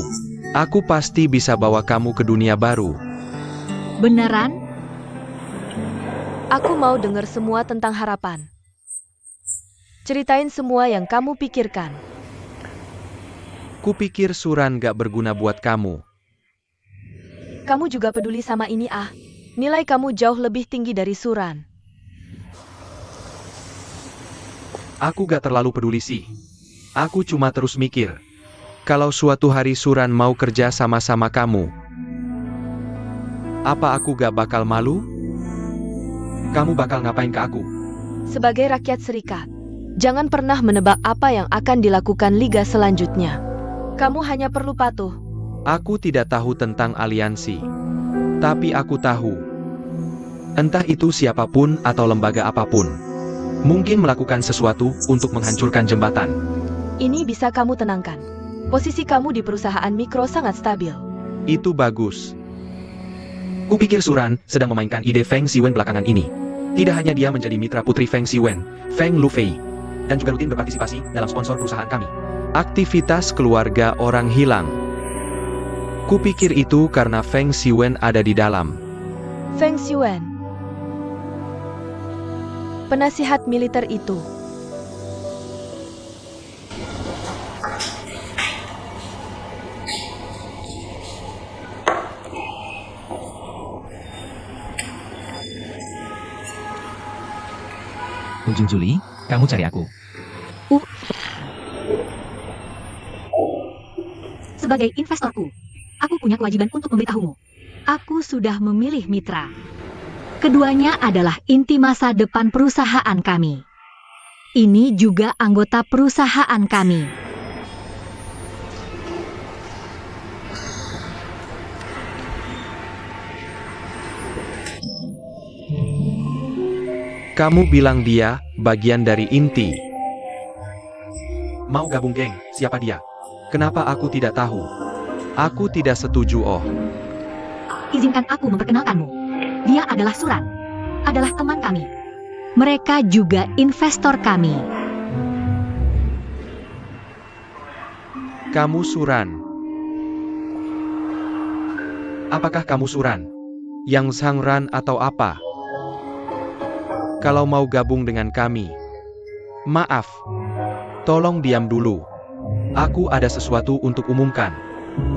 Aku pasti bisa bawa kamu ke dunia baru. Beneran? Aku mau dengar semua tentang harapan. Ceritain semua yang kamu pikirkan. Kupikir Suran gak berguna buat kamu. Kamu juga peduli sama ini ah. Nilai kamu jauh lebih tinggi dari Suran. Aku gak terlalu peduli sih. Aku cuma terus mikir. Kalau suatu hari Suran mau kerja sama-sama kamu, apa aku gak bakal malu? Kamu bakal ngapain ke aku? Sebagai rakyat serikat, jangan pernah menebak apa yang akan dilakukan liga selanjutnya. Kamu hanya perlu patuh. Aku tidak tahu tentang aliansi. Tapi aku tahu. Entah itu siapapun atau lembaga apapun. Mungkin melakukan sesuatu untuk menghancurkan jembatan. Ini bisa kamu tenangkan. Posisi kamu di perusahaan mikro sangat stabil. Itu bagus. Kupikir Suran sedang memainkan ide Feng Xiwen belakangan ini. Tidak hanya dia menjadi mitra putri Feng Xiwen, Feng Lufei, dan juga rutin berpartisipasi dalam sponsor perusahaan kami. Aktivitas keluarga orang hilang. Kupikir itu karena Feng Xiwen ada di dalam. Feng Xiwen, penasihat militer itu. Ujung Juli, kamu cari aku. Sebagai investorku, aku punya kewajiban untuk memberitahumu. Aku sudah memilih mitra. Keduanya adalah inti masa depan perusahaan kami. Ini juga anggota perusahaan kami. Kamu bilang dia bagian dari inti. Mau gabung geng, siapa dia? Kenapa aku tidak tahu? Aku tidak setuju Izinkan aku memperkenalkanmu. Dia adalah Suran. Adalah teman kami. Mereka juga investor kami. Kamu Suran. Apakah kamu Suran? Yang Sangran atau apa? Kalau mau gabung dengan kami. Maaf. Tolong diam dulu. Aku ada sesuatu untuk umumkan.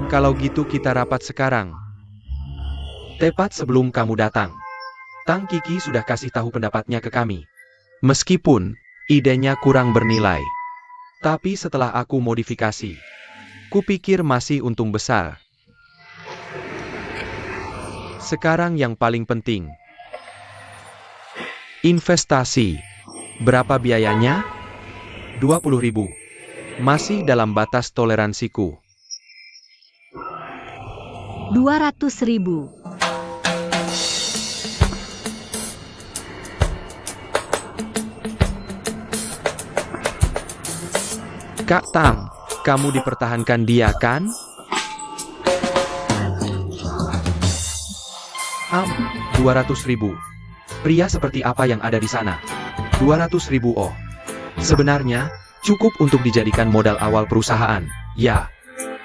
Kalau gitu kita rapat sekarang. Tepat sebelum kamu datang. Tang Kiki sudah kasih tahu pendapatnya ke kami. Meskipun idenya kurang bernilai. Tapi setelah aku modifikasi, kupikir masih untung besar. Sekarang yang paling penting. Investasi. Berapa biayanya? 20.000. Masih dalam batas toleransiku. 200.000. Kak Tang, kamu dipertahankan dia kan? 200.000. Pria seperti apa yang ada di sana? 200.000 oh. Sebenarnya, cukup untuk dijadikan modal awal perusahaan, ya.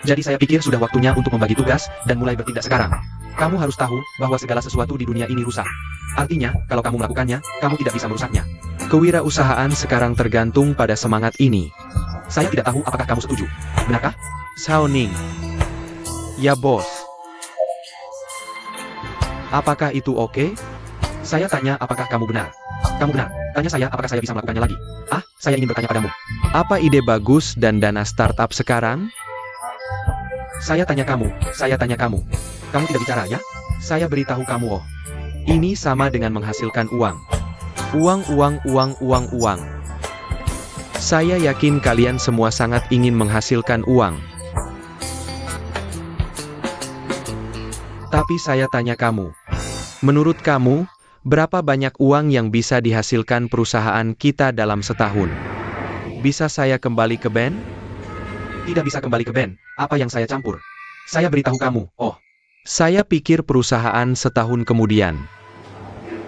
Jadi saya pikir sudah waktunya untuk membagi tugas dan mulai bertindak sekarang. Kamu harus tahu bahwa segala sesuatu di dunia ini rusak. Artinya, kalau kamu melakukannya, kamu tidak bisa merusaknya. Kewirausahaan sekarang tergantung pada semangat ini. Saya tidak tahu apakah kamu setuju. Benarkah? Shao Ning. Ya bos. Apakah itu oke? Saya tanya apakah kamu benar. Kamu benar. Tanya saya apakah saya bisa melakukannya lagi. Saya ingin bertanya padamu. Apa ide bagus dan dana startup sekarang? Saya tanya kamu. Kamu tidak bicara ya? Saya beritahu kamu Ini sama dengan menghasilkan uang. Uang. Saya yakin kalian semua sangat ingin menghasilkan uang. Tapi saya tanya kamu. Menurut kamu, berapa banyak uang yang bisa dihasilkan perusahaan kita dalam setahun? Bisa saya kembali ke band? Tidak bisa kembali ke band. Apa yang saya campur? Saya beritahu kamu. Saya pikir perusahaan setahun kemudian.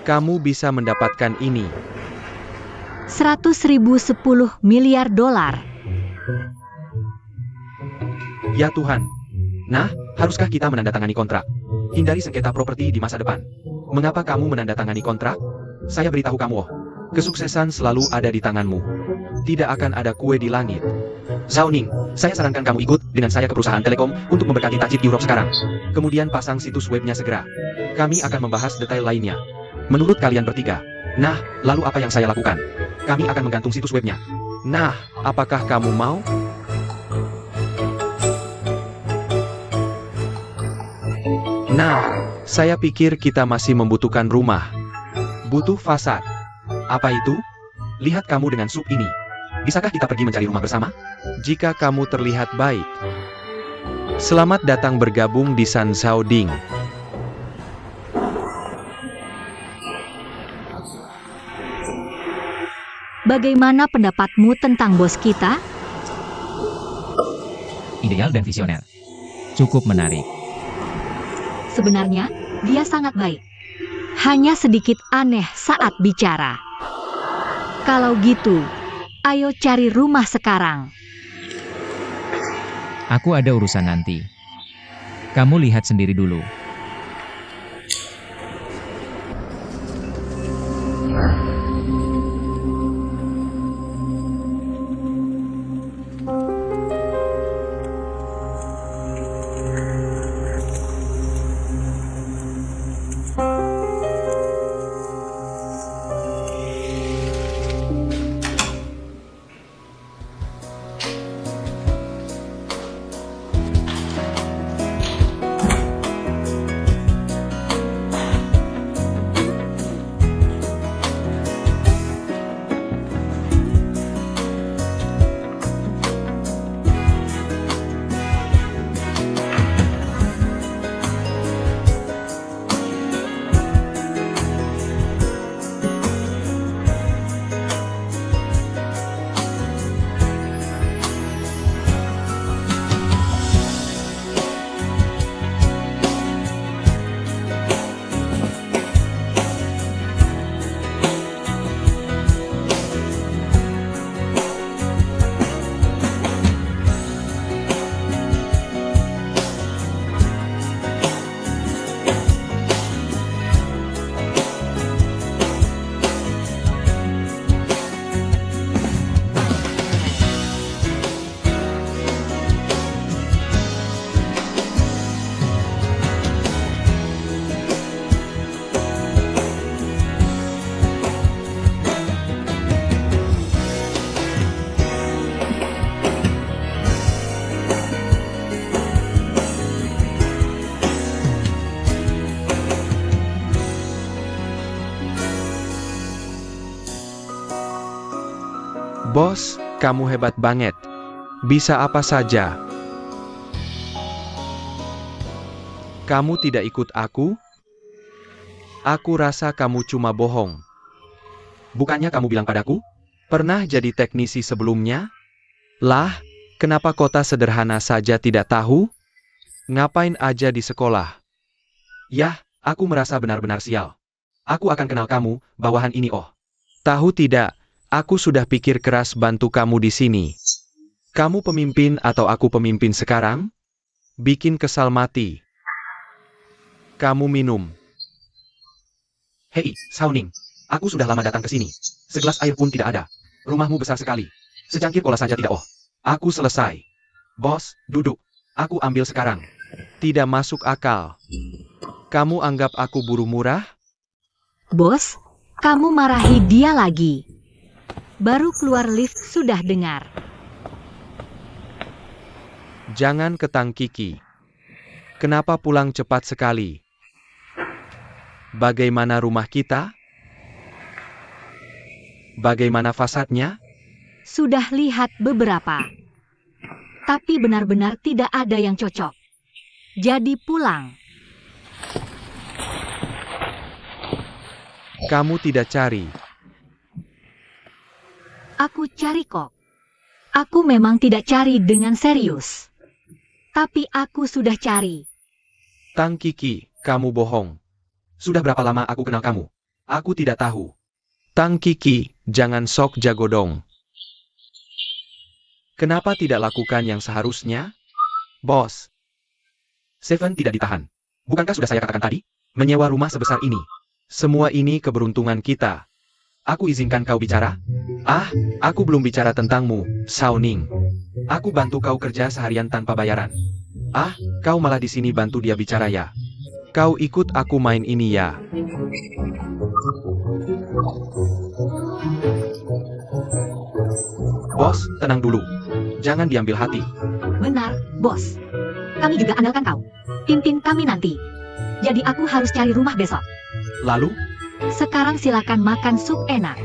Kamu bisa mendapatkan ini. 100.000 $10 miliar. Ya Tuhan. Nah, haruskah kita menandatangani kontrak? Hindari sengketa properti di masa depan. Mengapa kamu menandatangani kontrak? Saya beritahu kamu, Oh. Kesuksesan selalu ada di tanganmu. Tidak akan ada kue di langit. Zhao Ning, saya sarankan kamu ikut dengan saya ke perusahaan telekom untuk memberkati Tajid Europe sekarang. Kemudian pasang situs webnya segera. Kami akan membahas detail lainnya. Menurut kalian bertiga. Nah, lalu apa yang saya lakukan? Kami akan menggantung situs webnya. Nah, apakah kamu mau? Nah, saya pikir kita masih membutuhkan rumah. Butuh fasad. Apa itu? Lihat kamu dengan sup ini. Bisakah kita pergi mencari rumah bersama? Jika kamu terlihat baik. Selamat datang bergabung di San Zhao Ding. Bagaimana pendapatmu tentang bos kita? Ideal dan visioner. Cukup menarik. Sebenarnya, dia sangat baik. Hanya sedikit aneh saat bicara. Kalau gitu, ayo cari rumah sekarang. Aku ada urusan nanti. Kamu lihat sendiri dulu. Bos, kamu hebat banget. Bisa apa saja. Kamu tidak ikut aku? Aku rasa kamu cuma bohong. Bukannya kamu bilang padaku? Pernah jadi teknisi sebelumnya? Lah, kenapa kota sederhana saja tidak tahu? Ngapain aja di sekolah? Yah, aku merasa benar-benar sial. Aku akan kenal kamu, bawahan ini Oh. Tahu tidak? Aku sudah pikir keras bantu kamu di sini. Kamu pemimpin atau aku pemimpin sekarang? Bikin kesal mati. Kamu minum. Hei, Zhao Ning. Aku sudah lama datang ke sini. Segelas air pun tidak ada. Rumahmu besar sekali. Secangkir cola saja tidak Oh. Aku selesai. Bos, duduk. Aku ambil sekarang. Tidak masuk akal. Kamu anggap aku buruh murah? Bos, kamu marahi dia lagi. Baru keluar lift sudah dengar. Jangan ketang Kiki. Kenapa pulang cepat sekali? Bagaimana rumah kita? Bagaimana fasadnya? Sudah lihat beberapa. Tapi benar-benar tidak ada yang cocok. Jadi pulang. Kamu tidak cari. Aku cari kok. Aku memang tidak cari dengan serius. Tapi aku sudah cari. Tang Kiki, kamu bohong. Sudah berapa lama aku kenal kamu? Aku tidak tahu. Tang Kiki, jangan sok jago dong. Kenapa tidak lakukan yang seharusnya? Bos. Seven tidak ditahan. Bukankah sudah saya katakan tadi? Menyewa rumah sebesar ini. Semua ini keberuntungan kita. Aku izinkan kau bicara? Ah, aku belum bicara tentangmu, Shao Ning. Aku bantu kau kerja seharian tanpa bayaran. Ah, kau malah di sini bantu dia bicara ya. Kau ikut aku main ini ya. Bos, tenang dulu. Jangan diambil hati. Benar, bos. Kami juga andalkan kau. Pimpin kami nanti. Jadi aku harus cari rumah besok. Lalu, Sekarang silakan makan sup enak.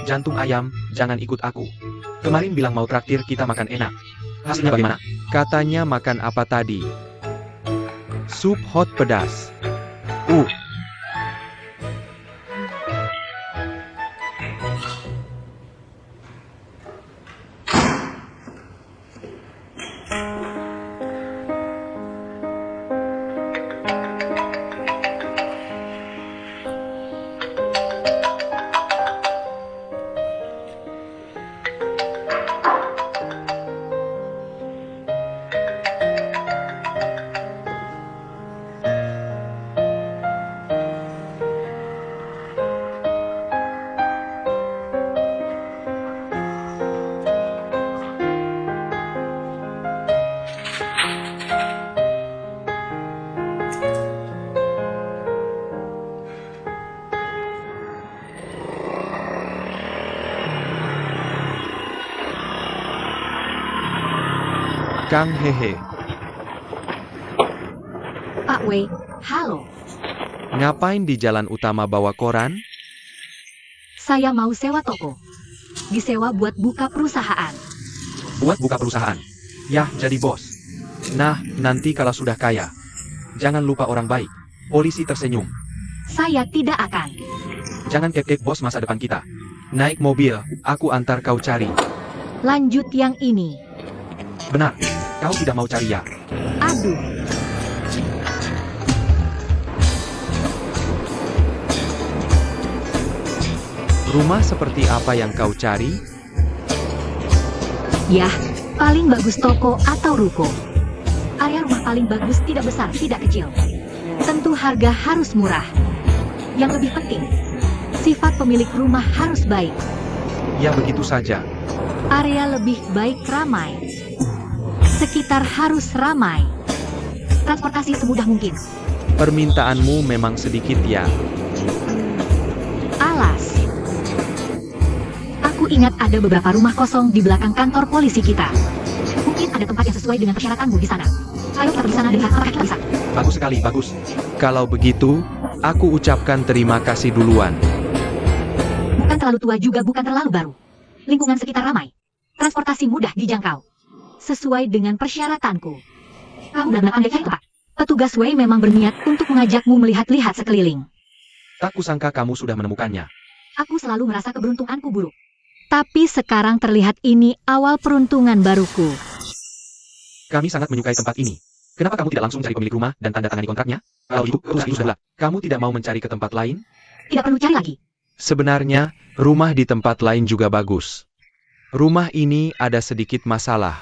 jantung ayam, jangan ikut aku. Kemarin bilang mau traktir kita makan enak. Hasilnya bagaimana? Katanya makan apa tadi? Sup hot pedas. Kang Hehe, Pak Wei, halo. ngapain di jalan utama bawa koran? Saya mau sewa toko. Disewa buat buka perusahaan. Buat buka perusahaan. Yah, jadi bos. Nah, nanti kalau sudah kaya, jangan lupa orang baik. Polisi tersenyum. Saya tidak akan. Jangan kekek bos masa depan kita. Naik mobil, aku antar kau cari. Lanjut yang ini. Benar, kau tidak mau cari ya? Aduh, Rumah seperti apa yang kau cari? yah, paling bagus toko atau ruko. Area rumah paling bagus tidak besar, tidak kecil. Tentu harga harus murah. Yang lebih penting, sifat pemilik rumah harus baik. Ya begitu saja. Area lebih baik ramai. Sekitar harus ramai. Transportasi semudah mungkin. Permintaanmu memang sedikit ya. Alas. Aku ingat ada beberapa rumah kosong di belakang kantor polisi kita. Mungkin ada tempat yang sesuai dengan persyaratanmu di sana. Ayo kita pergi sana dan lihat apakah kita bisa. Bagus sekali, bagus. Kalau begitu, aku ucapkan terima kasih duluan. Bukan terlalu tua juga bukan terlalu baru. Lingkungan sekitar ramai. Transportasi mudah dijangkau. Sesuai dengan persyaratanku. Kamu benar-benar pandai cari tempat. Petugas Wei memang berniat untuk mengajakmu melihat-lihat sekeliling. Tak kusangka kamu sudah menemukannya. Aku selalu merasa keberuntunganku buruk. Tapi sekarang terlihat ini awal peruntungan baruku. Kami sangat menyukai tempat ini. Kenapa kamu tidak langsung cari pemilik rumah dan tanda tangani kontraknya? Kalau itu, urusan itu sudah. Kamu tidak mau mencari ke tempat lain? Tidak perlu cari lagi. Sebenarnya, rumah di tempat lain juga bagus. Rumah ini ada sedikit masalah.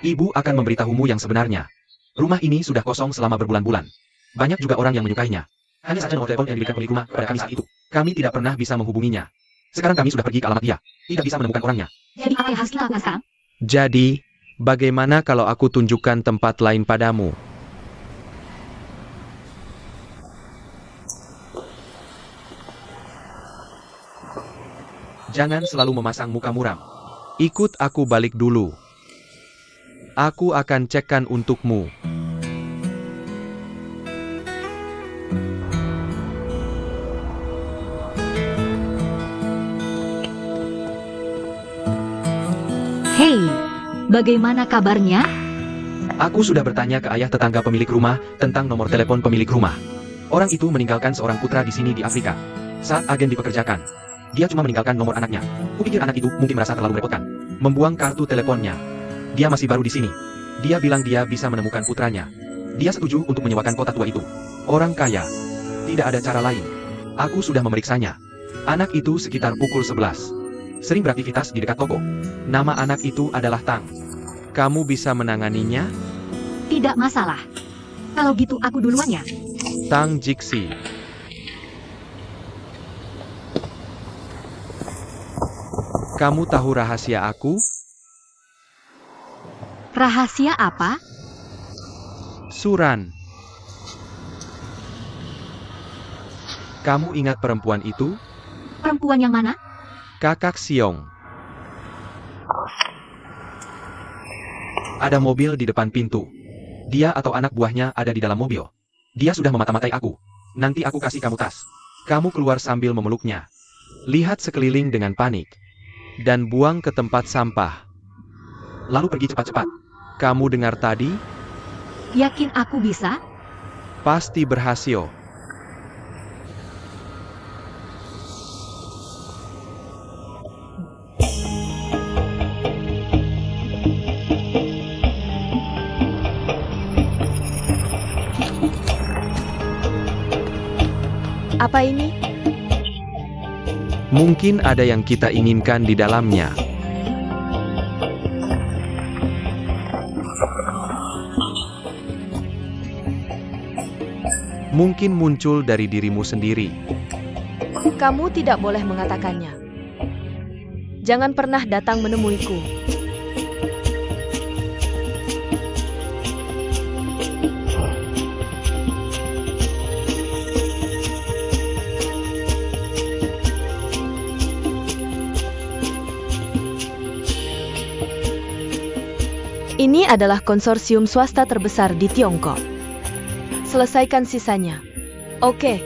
Ibu akan memberitahumu yang sebenarnya. Rumah ini sudah kosong selama berbulan-bulan. Banyak juga orang yang menyukainya. Hanya saja nomor telepon yang diberikan pemilik rumah kepada kami saat itu. Kami tidak pernah bisa menghubunginya. Sekarang kami sudah pergi ke alamat dia. Tidak bisa menemukan orangnya. Jadi apa yang harus kita lakukan sekarang? Jadi, bagaimana kalau aku tunjukkan tempat lain padamu? Jangan selalu memasang muka muram. Ikut aku balik dulu. Aku akan cekkan untukmu. Hei, bagaimana kabarnya? Aku sudah bertanya ke ayah tetangga pemilik rumah tentang nomor telepon pemilik rumah. Orang itu meninggalkan seorang putra di sini di Afrika. Saat agen dipekerjakan, dia cuma meninggalkan nomor anaknya. Kupikir anak itu mungkin merasa terlalu merepotkan. Membuang kartu teleponnya. Dia masih baru di sini. Dia bilang dia bisa menemukan putranya. Dia setuju untuk menyewakan kota tua itu. Orang kaya. Tidak ada cara lain. Aku sudah memeriksanya. Anak itu sekitar pukul 11. Sering beraktivitas di dekat toko. Nama anak itu adalah Tang. Kamu bisa menanganinya? Tidak masalah. Kalau gitu aku duluan ya. Tang Jixi. Kamu tahu rahasia aku? Rahasia apa? Suran. Kamu ingat perempuan itu? Perempuan yang mana? Kakak Siong. Ada mobil di depan pintu. Dia atau anak buahnya ada di dalam mobil. Dia sudah memata-matai aku. Nanti aku kasih kamu tas. Kamu keluar sambil memeluknya. Lihat sekeliling dengan panik. Dan buang ke tempat sampah. Lalu pergi cepat-cepat. Kamu dengar tadi? Yakin aku bisa? Pasti berhasil. Apa ini? Mungkin ada yang kita inginkan di dalamnya. Mungkin muncul dari dirimu sendiri. Kamu tidak boleh mengatakannya. Jangan pernah datang menemuiku. Ini adalah konsorsium swasta terbesar di Tiongkok. Selesaikan sisanya. Oke.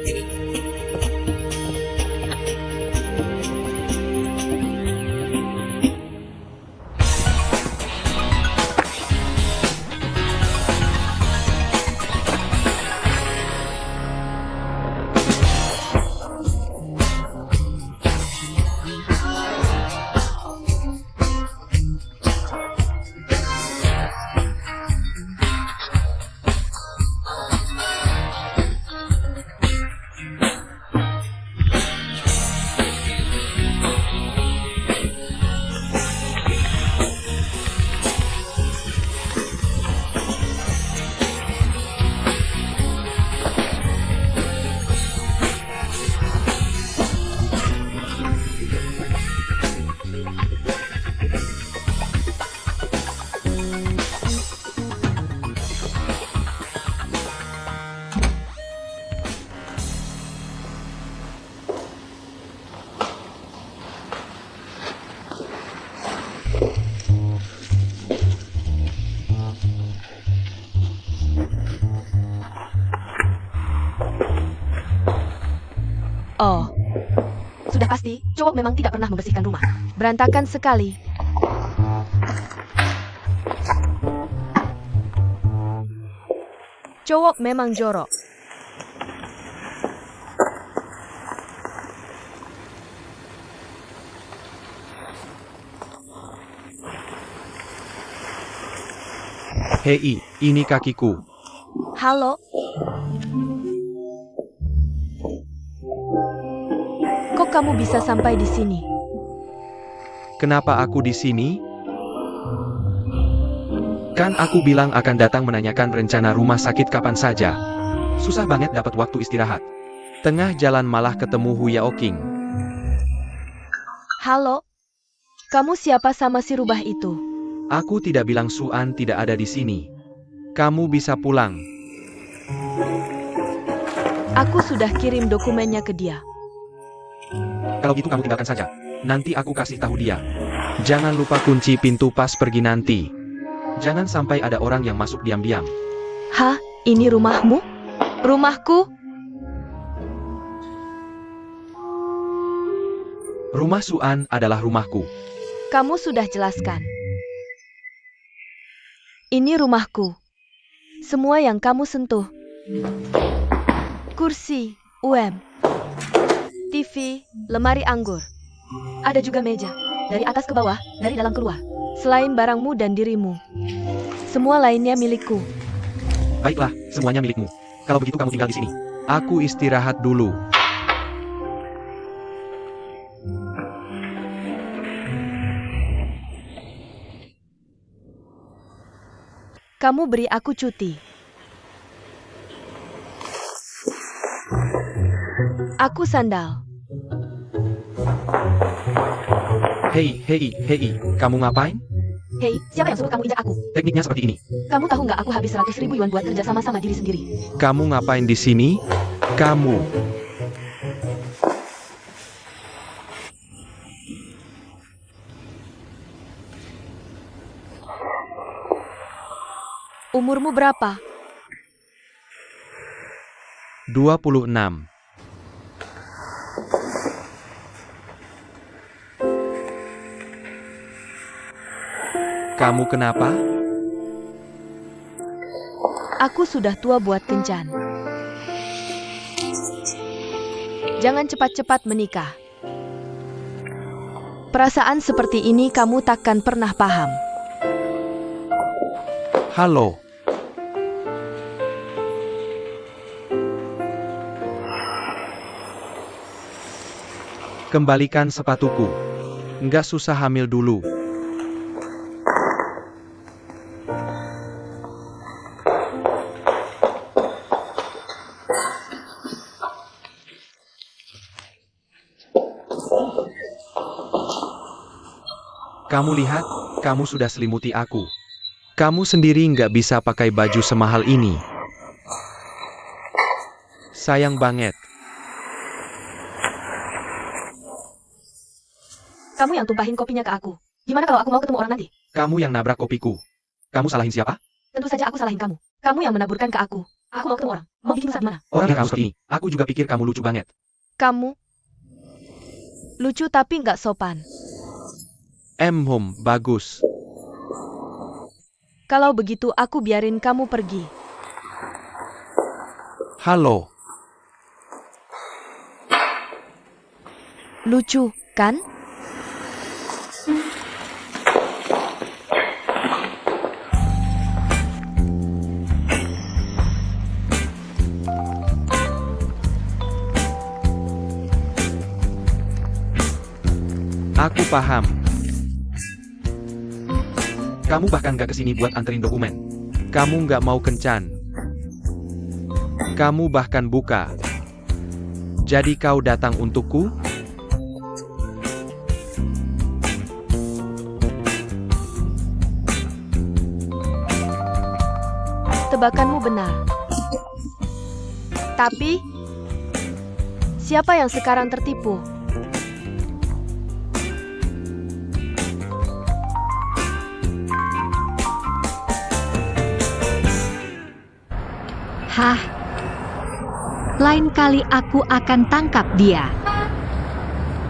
Oh, sudah pasti, cowok memang tidak pernah membersihkan rumah. Berantakan sekali. Cowok memang jorok. Hei, ini kakiku. Halo? Kok kamu bisa sampai di sini? Kenapa aku di sini? Kan aku bilang akan datang menanyakan rencana rumah sakit kapan saja. Susah banget dapat waktu istirahat. Tengah jalan malah ketemu Hu Yaoqing. Halo? Kamu siapa sama si rubah itu? Aku tidak bilang Suan tidak ada di sini. Kamu bisa pulang. Aku sudah kirim dokumennya ke dia. Kalau gitu kamu tinggalkan saja. Nanti aku kasih tahu dia. Jangan lupa kunci pintu pas pergi nanti. Jangan sampai ada orang yang masuk diam-diam. Hah? Ini rumahmu? Rumahku? Rumah Suan adalah rumahku. Kamu sudah jelaskan. Ini rumahku. Semua yang kamu sentuh. Kursi, TV, lemari anggur. Ada juga meja. Dari atas ke bawah, dari dalam keluar. Selain barangmu dan dirimu. Semua lainnya milikku. Baiklah, semuanya milikmu. Kalau begitu kamu tinggal di sini. Aku istirahat dulu. Kamu beri aku cuti. Aku sandal. Hei, kamu ngapain? Hei, siapa yang suruh kamu injak aku? Tekniknya seperti ini. Kamu tahu nggak aku habis 100.000 yuan buat kerja sama-sama diri sendiri. Kamu ngapain di sini? Kamu. Umurmu berapa? 26. Kamu kenapa? Aku sudah tua buat kencan. Jangan cepat-cepat menikah. Perasaan seperti ini kamu takkan pernah paham. Halo. Kembalikan sepatuku. Nggak susah hamil dulu. Kamu lihat, kamu sudah selimuti aku. Kamu sendiri nggak bisa pakai baju semahal ini. Sayang banget. Kamu yang tumpahin kopinya ke aku. Gimana kalau aku mau ketemu orang nanti? Kamu yang nabrak kopiku. Kamu salahin siapa? Tentu saja aku salahin kamu. Kamu yang menaburkan ke aku. Aku mau ketemu orang. Mau bikin rusak gimana? Orang yang kamu seperti ini. Aku juga pikir kamu lucu banget. Kamu lucu tapi nggak sopan. Bagus. Kalau begitu aku biarin kamu pergi. Halo. Lucu, kan? Aku paham. Kamu bahkan gak kesini buat anterin dokumen. Kamu gak mau kencan. Kamu bahkan buka. Jadi kau datang untukku? Tebakanmu benar. Tapi, siapa yang sekarang tertipu? Hah? Lain kali aku akan tangkap dia.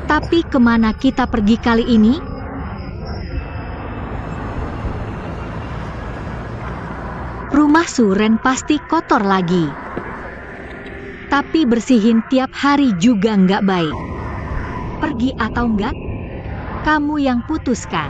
Tapi kemana kita pergi kali ini? Rumah Suren pasti kotor lagi. Tapi bersihin tiap hari juga nggak baik. Pergi atau enggak? Kamu yang putuskan.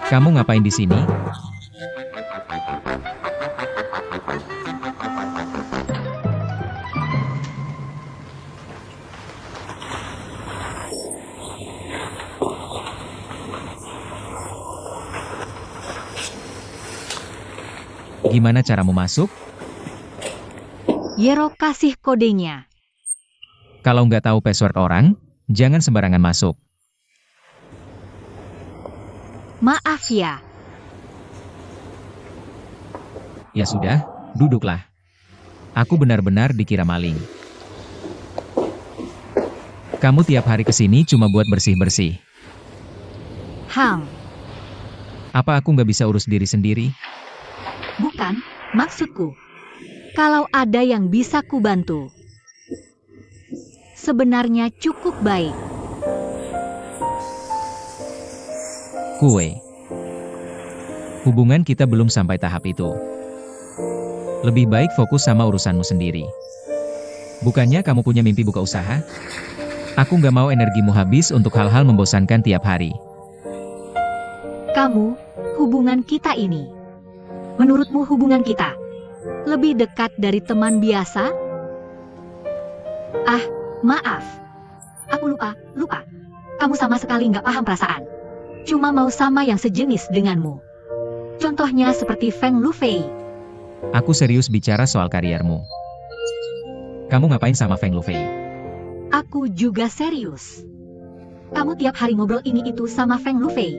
Kamu ngapain di sini? Gimana caramu masuk? Yero kasih kodenya. Kalau nggak tahu password orang, jangan sembarangan masuk. Maaf ya. Ya sudah, duduklah. Aku benar-benar dikira maling. Kamu tiap hari kesini cuma buat bersih-bersih. Apa aku nggak bisa urus diri sendiri? Bukan, maksudku. Kalau ada yang bisa kubantu. Sebenarnya cukup baik. Kue. Hubungan kita belum sampai tahap itu. Lebih baik fokus sama urusanmu sendiri. Bukannya kamu punya mimpi buka usaha? Aku nggak mau energimu habis untuk hal-hal membosankan tiap hari. Kamu, hubungan kita ini. Menurutmu hubungan kita lebih dekat dari teman biasa? Ah, maaf. Aku lupa. Kamu sama sekali nggak paham perasaan. Cuma mau sama yang sejenis denganmu. Contohnya seperti Feng Lufei. Aku serius bicara soal kariermu. Kamu ngapain sama Feng Lufei? Aku juga serius. Kamu tiap hari ngobrol ini itu sama Feng Lufei.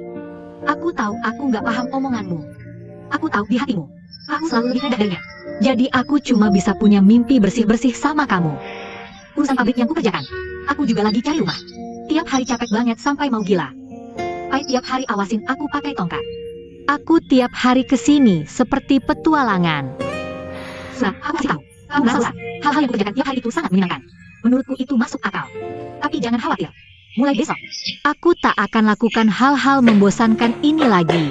Aku tahu aku nggak paham omonganmu. Aku tahu di hatimu. Aku selalu lebih rendah darinya. Jadi aku cuma bisa punya mimpi bersih-bersih sama kamu. Urusan pabrik yang kukerjakan. Aku juga lagi cari rumah. Tiap hari capek banget sampai mau gila. Pai tiap hari awasin aku pakai tongkat. Aku tiap hari kesini seperti petualangan. Nah, aku kasih tahu. Kamu nggak salah. Hal-hal yang kukerjakan tiap hari itu sangat menyenangkan. Menurutku itu masuk akal. Tapi jangan khawatir. Mulai besok, aku tak akan lakukan hal-hal membosankan ini lagi.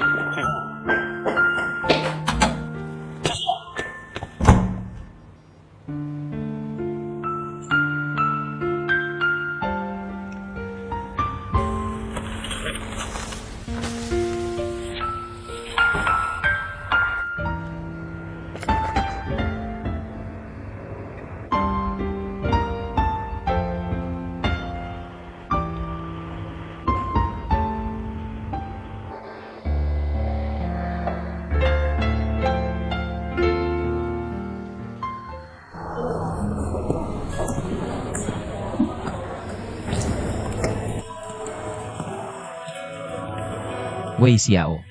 Wei Xiao.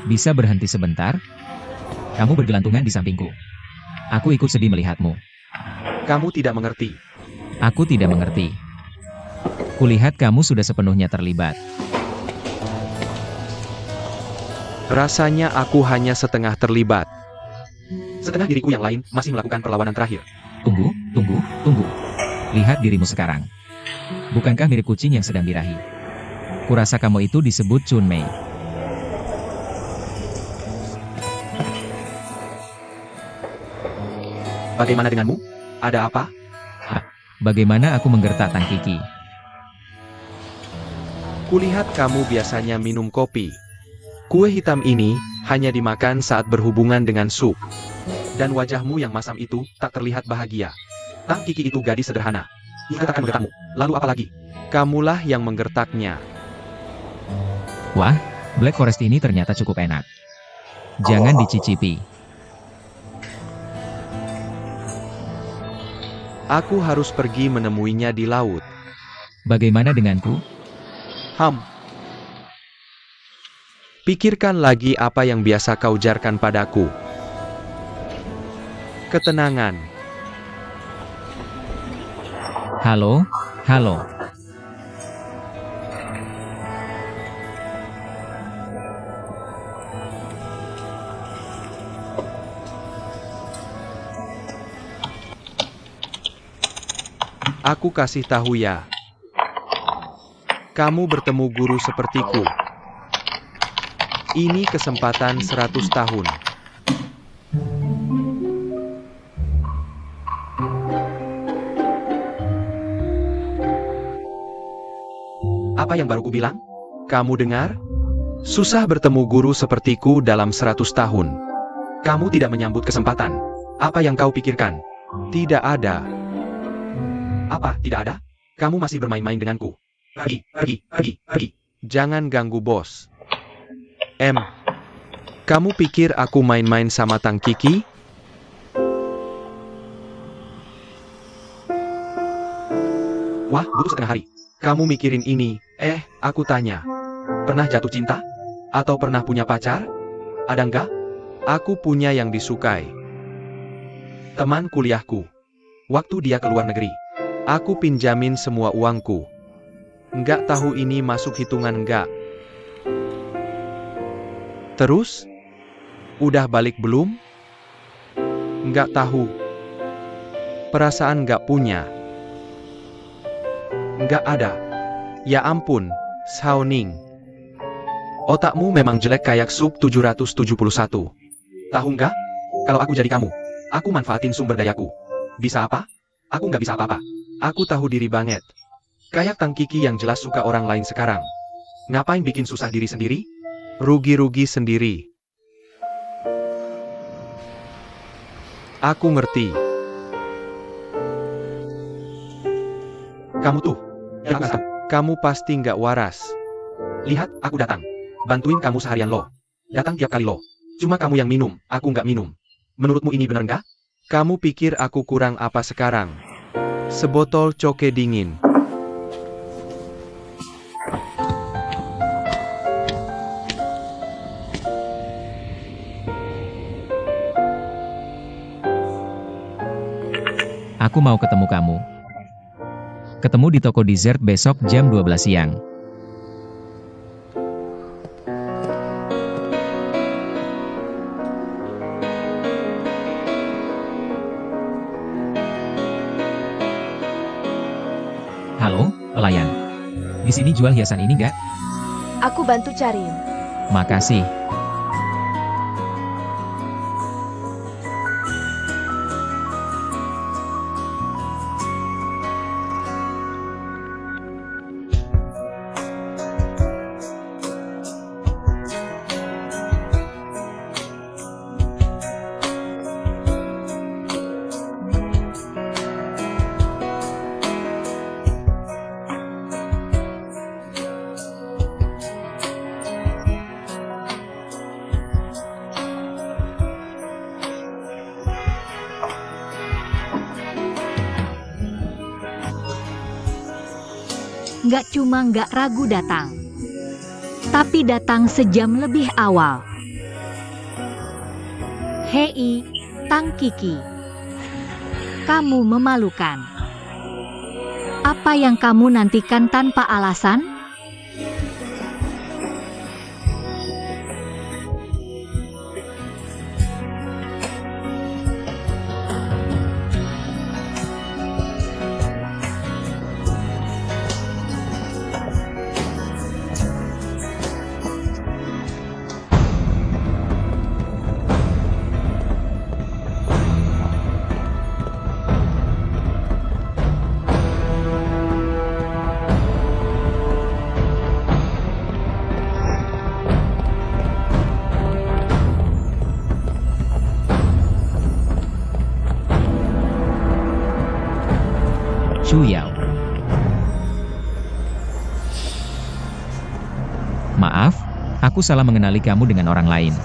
Bisa berhenti sebentar? Kamu bergelantungan di sampingku. Aku ikut sedih melihatmu. Kamu tidak mengerti. Aku tidak mengerti. Kulihat kamu sudah sepenuhnya terlibat. Rasanya aku hanya setengah terlibat. Setengah diriku yang lain masih melakukan perlawanan terakhir. Tunggu. Lihat dirimu sekarang. Bukankah mirip kucing yang sedang birahi? Kurasa kamu itu disebut Chun Mei. Bagaimana denganmu? Ada apa? Bagaimana aku menggertak Tang Kiki? Kulihat kamu biasanya minum kopi. Kue hitam ini hanya dimakan saat berhubungan dengan sup. Dan wajahmu yang masam itu tak terlihat bahagia. Tang Kiki itu gadis sederhana. Ia akan menggertakmu. Lalu apa lagi? Kamulah yang menggertaknya. Wah, Black Forest ini ternyata cukup enak. Jangan dicicipi. Aku harus pergi menemuinya di laut. Bagaimana denganku? Pikirkan lagi apa yang biasa kau jarkan padaku. Ketenangan. Halo. Aku kasih tahu ya. Kamu bertemu guru sepertiku. Ini kesempatan 100 tahun. Apa yang baru ku bilang? Kamu dengar? Susah bertemu guru sepertiku dalam 100 tahun. Kamu tidak menyambut kesempatan. Apa yang kau pikirkan? Tidak ada. Apa, tidak ada? Kamu masih bermain-main denganku. Pergi. Jangan ganggu bos. Kamu pikir aku main-main sama Tang Kiki? Wah, butuh setengah hari. Kamu mikirin ini. Aku tanya. Pernah jatuh cinta? Atau pernah punya pacar? Ada enggak? Aku punya yang disukai. Teman kuliahku. Waktu dia ke luar negeri. Aku pinjamin semua uangku. Nggak tahu ini masuk hitungan nggak? Terus? Udah balik belum? Nggak tahu. Perasaan nggak punya. Nggak ada. Ya ampun, Xiaoning. Otakmu memang jelek kayak sub 771. Tahu nggak? Kalau aku jadi kamu, aku manfaatin sumber dayaku. Bisa apa? Aku nggak bisa apa-apa. Aku tahu diri banget. Kayak Tang Kiki yang jelas suka orang lain sekarang. Ngapain bikin susah diri sendiri? Rugi-rugi sendiri. Aku ngerti. Kamu tuh, kamu pasti nggak waras. Lihat, aku datang. Bantuin kamu seharian loh. Datang tiap kali loh. Cuma kamu yang minum, aku nggak minum. Menurutmu ini bener nggak? Kamu pikir aku kurang apa sekarang? Sebotol coke dingin. Aku mau ketemu kamu. Ketemu di toko dessert besok jam 12 siang. Halo, pelayan. Di sini jual hiasan ini nggak? Aku bantu cariin. Makasih. Nggak cuma nggak ragu datang, tapi datang sejam lebih awal. Hei, Tang Kiki. Kamu memalukan. Apa yang kamu nantikan tanpa alasan? Xu Yao. Maaf, aku salah mengenali kamu dengan orang lain.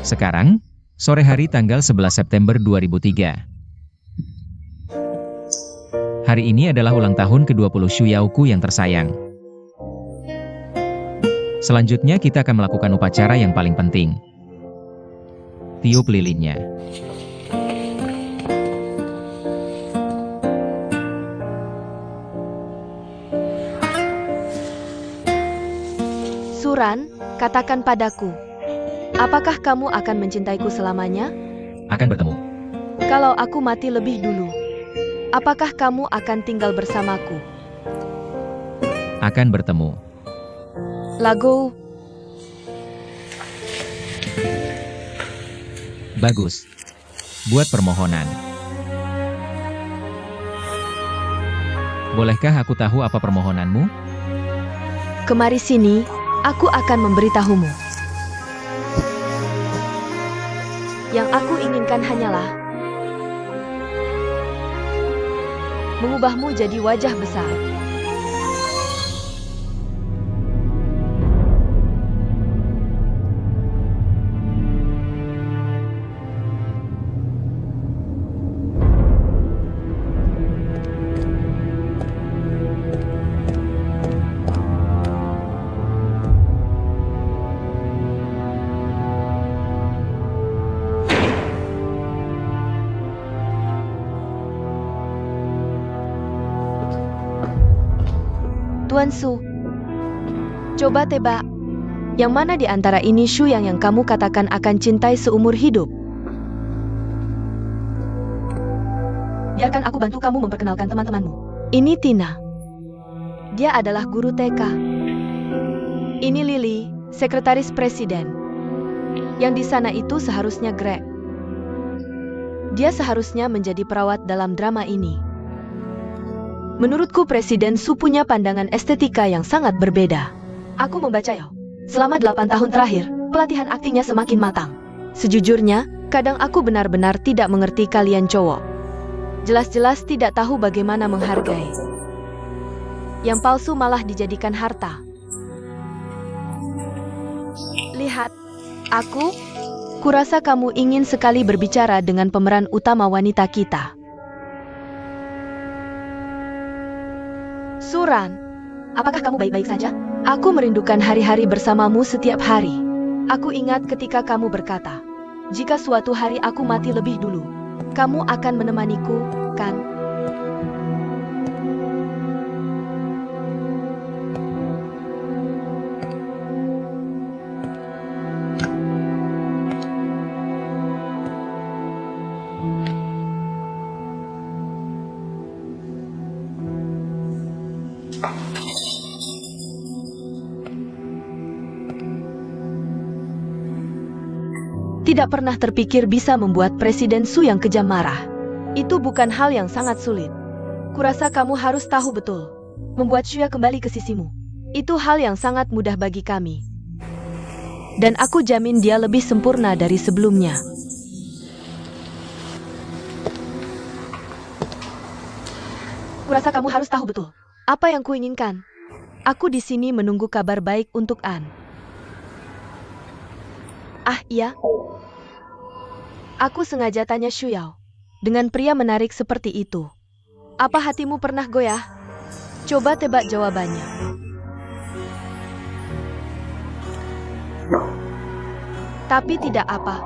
Sekarang, sore hari tanggal 11 September 2003. Hari ini adalah ulang tahun ke-20 Xu Yaoku yang tersayang. Selanjutnya kita akan melakukan upacara yang paling penting. Tiup lilinnya. Suran, katakan padaku. Apakah kamu akan mencintaiku selamanya? Akan bertemu. Kalau aku mati lebih dulu, apakah kamu akan tinggal bersamaku? Akan bertemu. Lagu, Bagus. Buat permohonan. Bolehkah aku tahu apa permohonanmu? kemari sini, aku akan memberitahumu. Yang aku inginkan hanyalah mengubahmu jadi wajah besar. Tuan Su, coba tebak. Yang mana di antara ini Shu yang kamu katakan akan cintai seumur hidup? Biarkan aku bantu kamu memperkenalkan teman-temanmu. Ini Tina. Dia adalah guru TK. Ini Lily, sekretaris presiden. Yang di sana itu seharusnya Greg. Dia seharusnya menjadi perawat dalam drama ini. Menurutku Presiden Su punya pandangan estetika yang sangat berbeda. Aku membaca yo. Selama 8 tahun terakhir, pelatihan aktingnya semakin matang. Sejujurnya, kadang aku benar-benar tidak mengerti kalian cowok. Jelas-jelas tidak tahu bagaimana menghargai. Yang palsu malah dijadikan harta. Lihat, kurasa kamu ingin sekali berbicara dengan pemeran utama wanita kita. Suran, apakah kamu baik-baik saja? Aku merindukan hari-hari bersamamu setiap hari. Aku ingat ketika kamu berkata, jika suatu hari aku mati lebih dulu, kamu akan menemaniku, kan? Tidak pernah terpikir bisa membuat Presiden Su yang kejam marah. Itu bukan hal yang sangat sulit. Kurasa kamu harus tahu betul. Membuat Shuya kembali ke sisimu. Itu hal yang sangat mudah bagi kami. Dan aku jamin dia lebih sempurna dari sebelumnya. Kurasa kamu harus tahu betul. Apa yang kuinginkan? Aku di sini menunggu kabar baik untuk An. Ah, iya. Aku sengaja tanya Shuyao. Dengan pria menarik seperti itu, apa hatimu pernah goyah? Coba tebak jawabannya. Tapi tidak apa.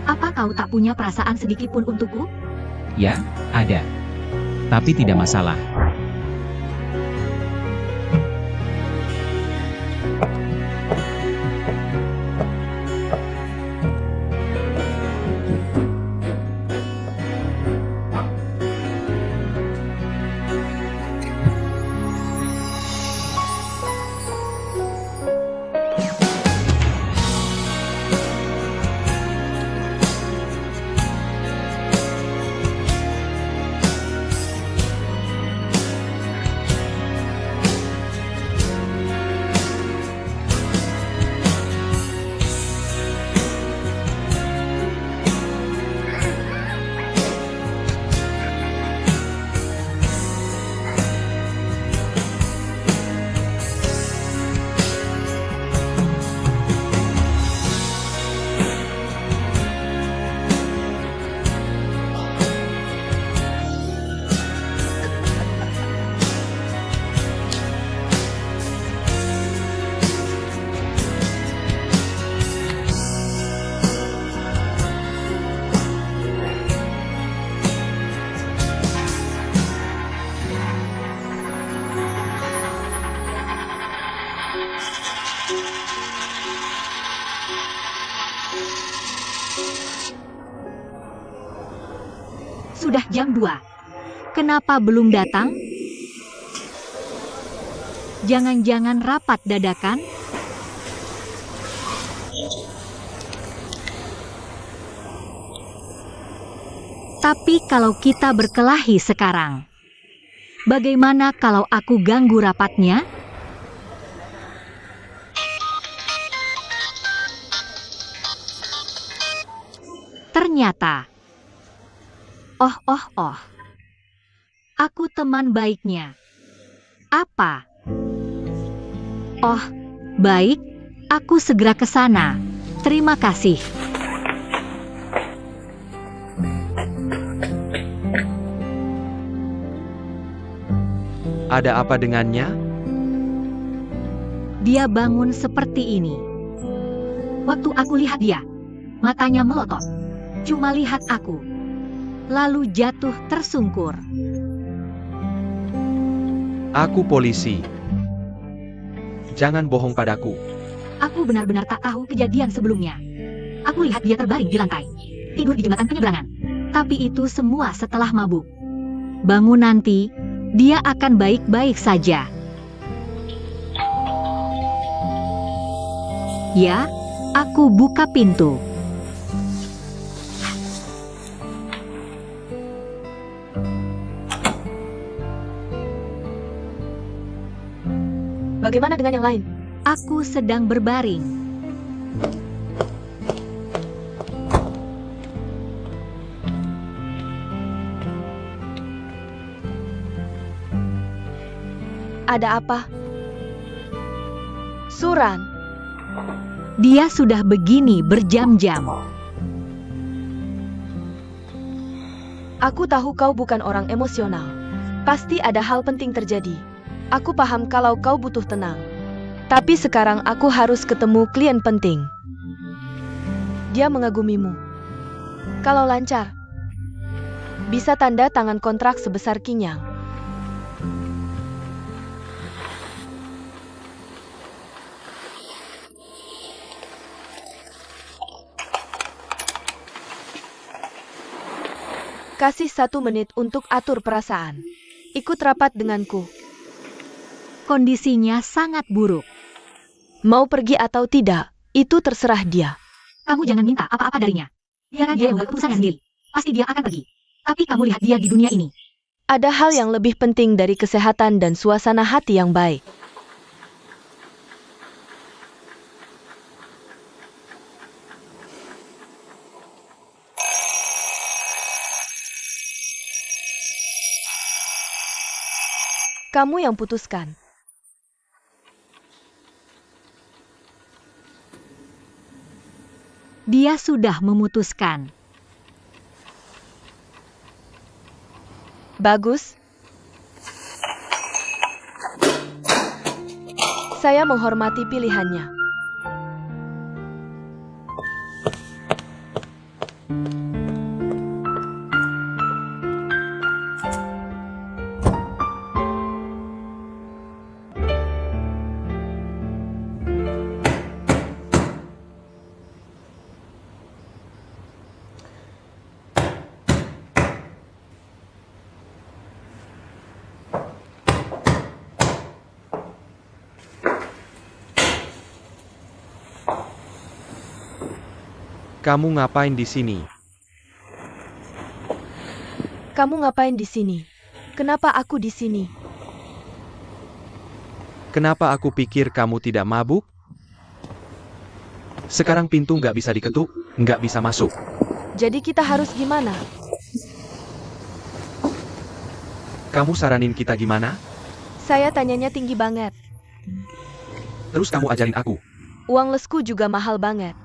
Apa kau tak punya perasaan sedikit pun untukku? Ya, ada. Tapi tidak masalah. Sudah jam 2. Kenapa belum datang? Jangan-jangan rapat dadakan? Tapi kalau kita berkelahi sekarang, bagaimana kalau aku ganggu rapatnya? Ternyata. Oh. Aku teman baiknya. Apa? Oh, baik. Aku segera ke sana. Terima kasih. Ada apa dengannya? Dia bangun seperti ini. Waktu aku lihat dia, matanya melotot. Cuma lihat aku. Lalu jatuh tersungkur. Aku polisi. Jangan bohong padaku. Aku benar-benar tak tahu kejadian sebelumnya. Aku lihat dia terbaring di lantai, tidur di jembatan penyeberangan. Tapi itu semua setelah mabuk. Bangun nanti, dia akan baik-baik saja. Ya, aku buka pintu. Bagaimana dengan yang lain? Aku sedang berbaring. Ada apa? Suran. Dia sudah begini berjam-jam. Aku tahu kau bukan orang emosional. Pasti ada hal penting terjadi. Aku paham kalau kau butuh tenang. Tapi sekarang aku harus ketemu klien penting. Dia mengagumimu. Kalau lancar, bisa tanda tangan kontrak sebesar Kinyang. Kasih 1 menit untuk atur perasaan. Ikut rapat denganku. Kondisinya sangat buruk. Mau pergi atau tidak, itu terserah dia. Kamu jangan minta apa-apa darinya. Biarkan dia yang buat keputusannya sendiri. Pasti dia akan pergi. Tapi kamu lihat dia di dunia ini. Ada hal yang lebih penting dari kesehatan dan suasana hati yang baik. Kamu yang putuskan. Dia sudah memutuskan. Bagus. Saya menghormati pilihannya. Kamu ngapain di sini? Kamu ngapain di sini? Kenapa aku di sini? Kenapa aku pikir kamu tidak mabuk? Sekarang pintu nggak bisa diketuk, nggak bisa masuk. Jadi kita harus gimana? Kamu saranin kita gimana? Saya tanyanya tinggi banget. Terus kamu ajarin aku. Uang lesku juga mahal banget.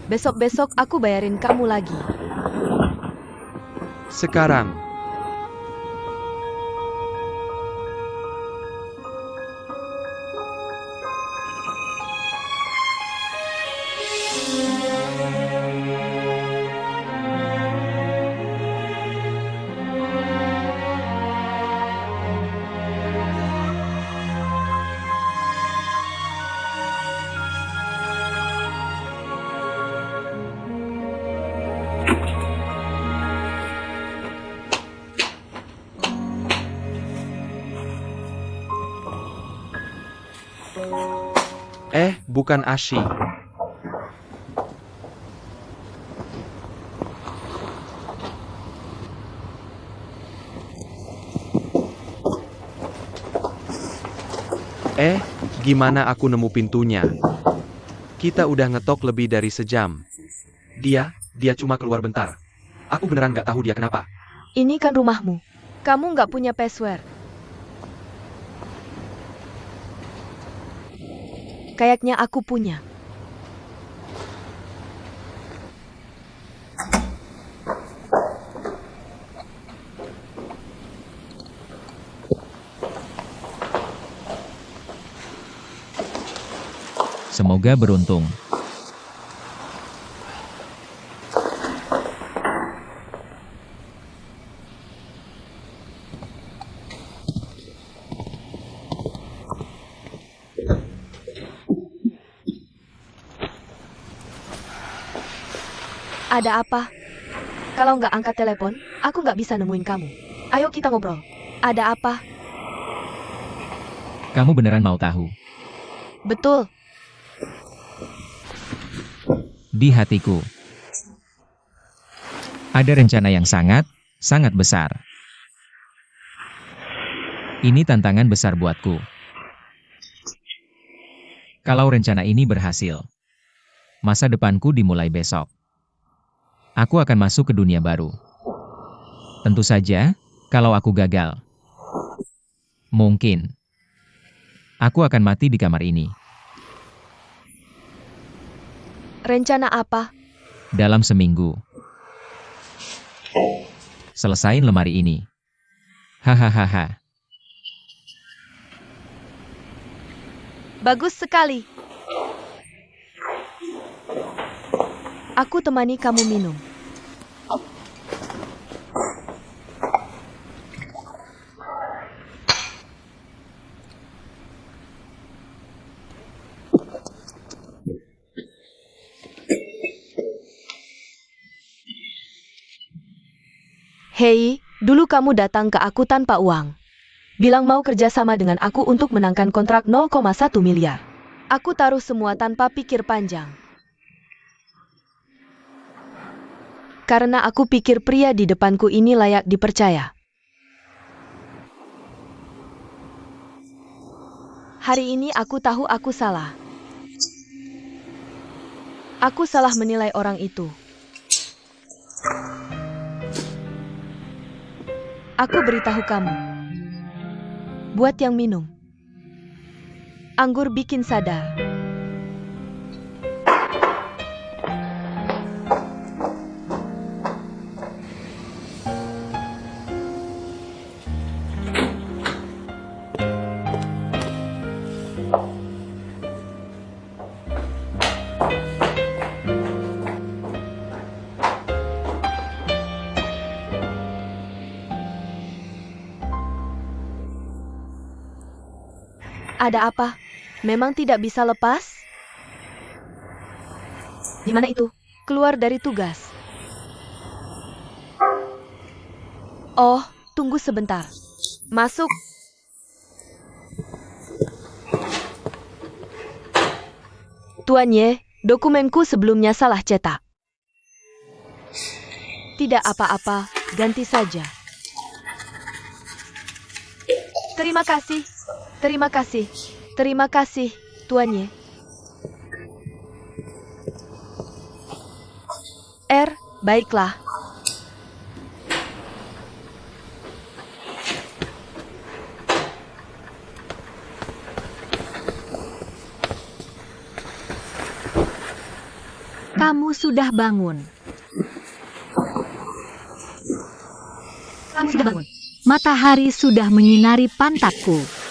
Besok-besok aku bayarin kamu lagi. Sekarang. Bukan Ashi. Gimana aku nemu pintunya? Kita udah ngetok lebih dari sejam. Dia Dia cuma keluar bentar. Aku beneran gak tahu dia kenapa. Ini kan rumahmu. Kamu nggak punya password. Kayaknya aku punya. Semoga beruntung. Ada apa? Kalau nggak angkat telepon, aku nggak bisa nemuin kamu. Ayo kita ngobrol. Ada apa? Kamu beneran mau tahu? Betul. Di hatiku, ada rencana yang sangat besar. Ini tantangan besar buatku. Kalau rencana ini berhasil, masa depanku dimulai besok. Aku akan masuk ke dunia baru. Tentu saja, kalau aku gagal, mungkin aku akan mati di kamar ini. Rencana apa? Dalam seminggu, selesain lemari ini. Hahaha. Bagus sekali. Aku temani kamu minum. Hei, dulu kamu datang ke aku tanpa uang. Bilang mau kerjasama dengan aku untuk menangkan kontrak 0,1 miliar. Aku taruh semua tanpa pikir panjang. Karena aku pikir pria di depanku ini layak dipercaya. Hari ini aku tahu aku salah. Aku salah menilai orang itu. Aku beritahu kamu. Buat yang minum. Anggur bikin sadar. Ada apa? Memang tidak bisa lepas? Di mana itu? Keluar dari tugas. Oh, tunggu sebentar. Masuk. Tuan Ye, dokumenku sebelumnya salah cetak. Tidak apa-apa, ganti saja. Terima kasih. Terima kasih. Terima kasih, Tuan Ye. Baiklah. Kamu sudah bangun. Kamu sudah bangun. Matahari sudah menyinari pantatku.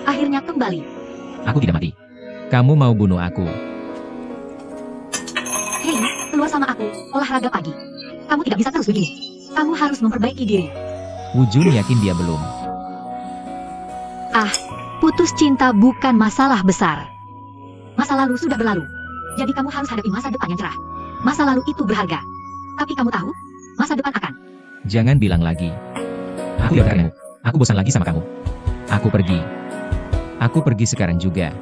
Akhirnya kembali. Aku tidak mati. Kamu mau bunuh aku. Hei, keluar sama aku, olahraga pagi. Kamu tidak bisa terus begini. Kamu harus memperbaiki diri. Wu Jun yakin dia belum. Ah, putus cinta bukan masalah besar. Masa lalu sudah berlalu. Jadi kamu harus hadapi masa depan yang cerah. Masa lalu itu berharga. Tapi kamu tahu, masa depan akan. Jangan bilang lagi. Aku tidak kamu. Aku bosan lagi sama kamu. Aku pergi. Aku pergi sekarang juga.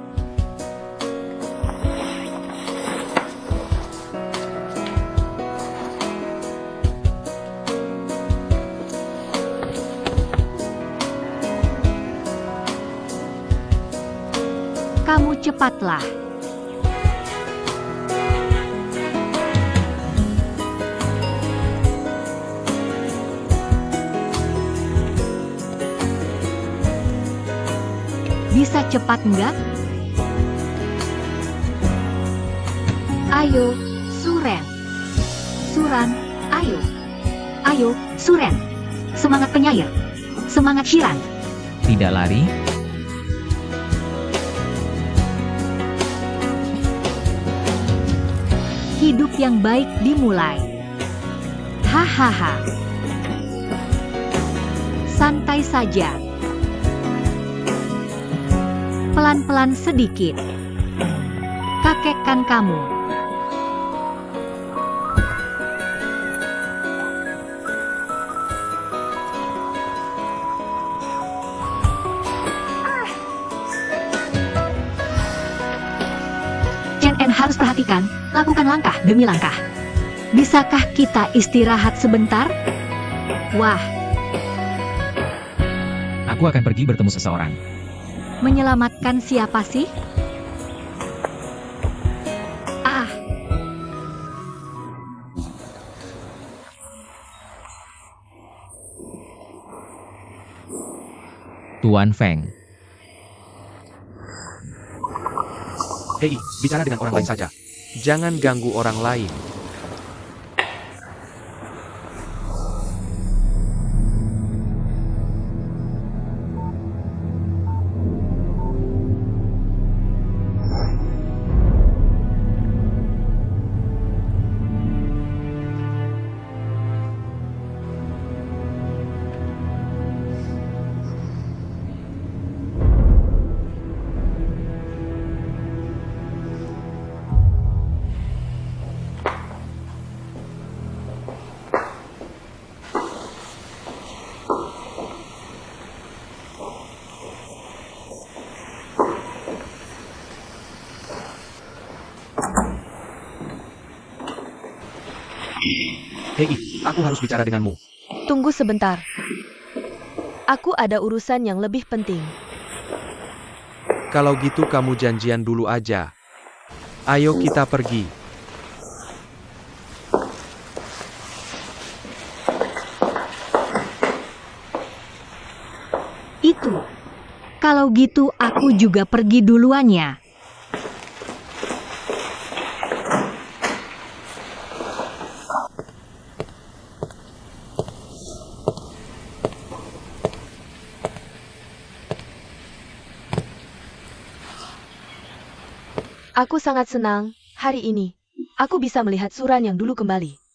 cepatlah. Bisa cepat enggak? Ayo, Suren. Suran, ayo. Ayo, Suren. Semangat penyair. Semangat Shiran. Tidak lari? Hidup yang baik dimulai. Hahaha. Santai saja. Pelan-pelan sedikit. Kakekkan kamu. Chen En harus perhatikan, lakukan langkah demi langkah. Bisakah kita istirahat sebentar? Wah, Aku akan pergi bertemu seseorang. menyelamatkan siapa sih? Ah, Tuan Feng. Hei, bicara dengan orang lain saja. Jangan ganggu orang lain. Hei, aku harus bicara denganmu. Tunggu sebentar. Aku ada urusan yang lebih penting. Kalau gitu kamu janjian dulu aja. Ayo kita pergi. itu. Kalau gitu aku juga pergi duluannya. Aku sangat senang hari ini. Aku bisa melihat Suran yang dulu kembali.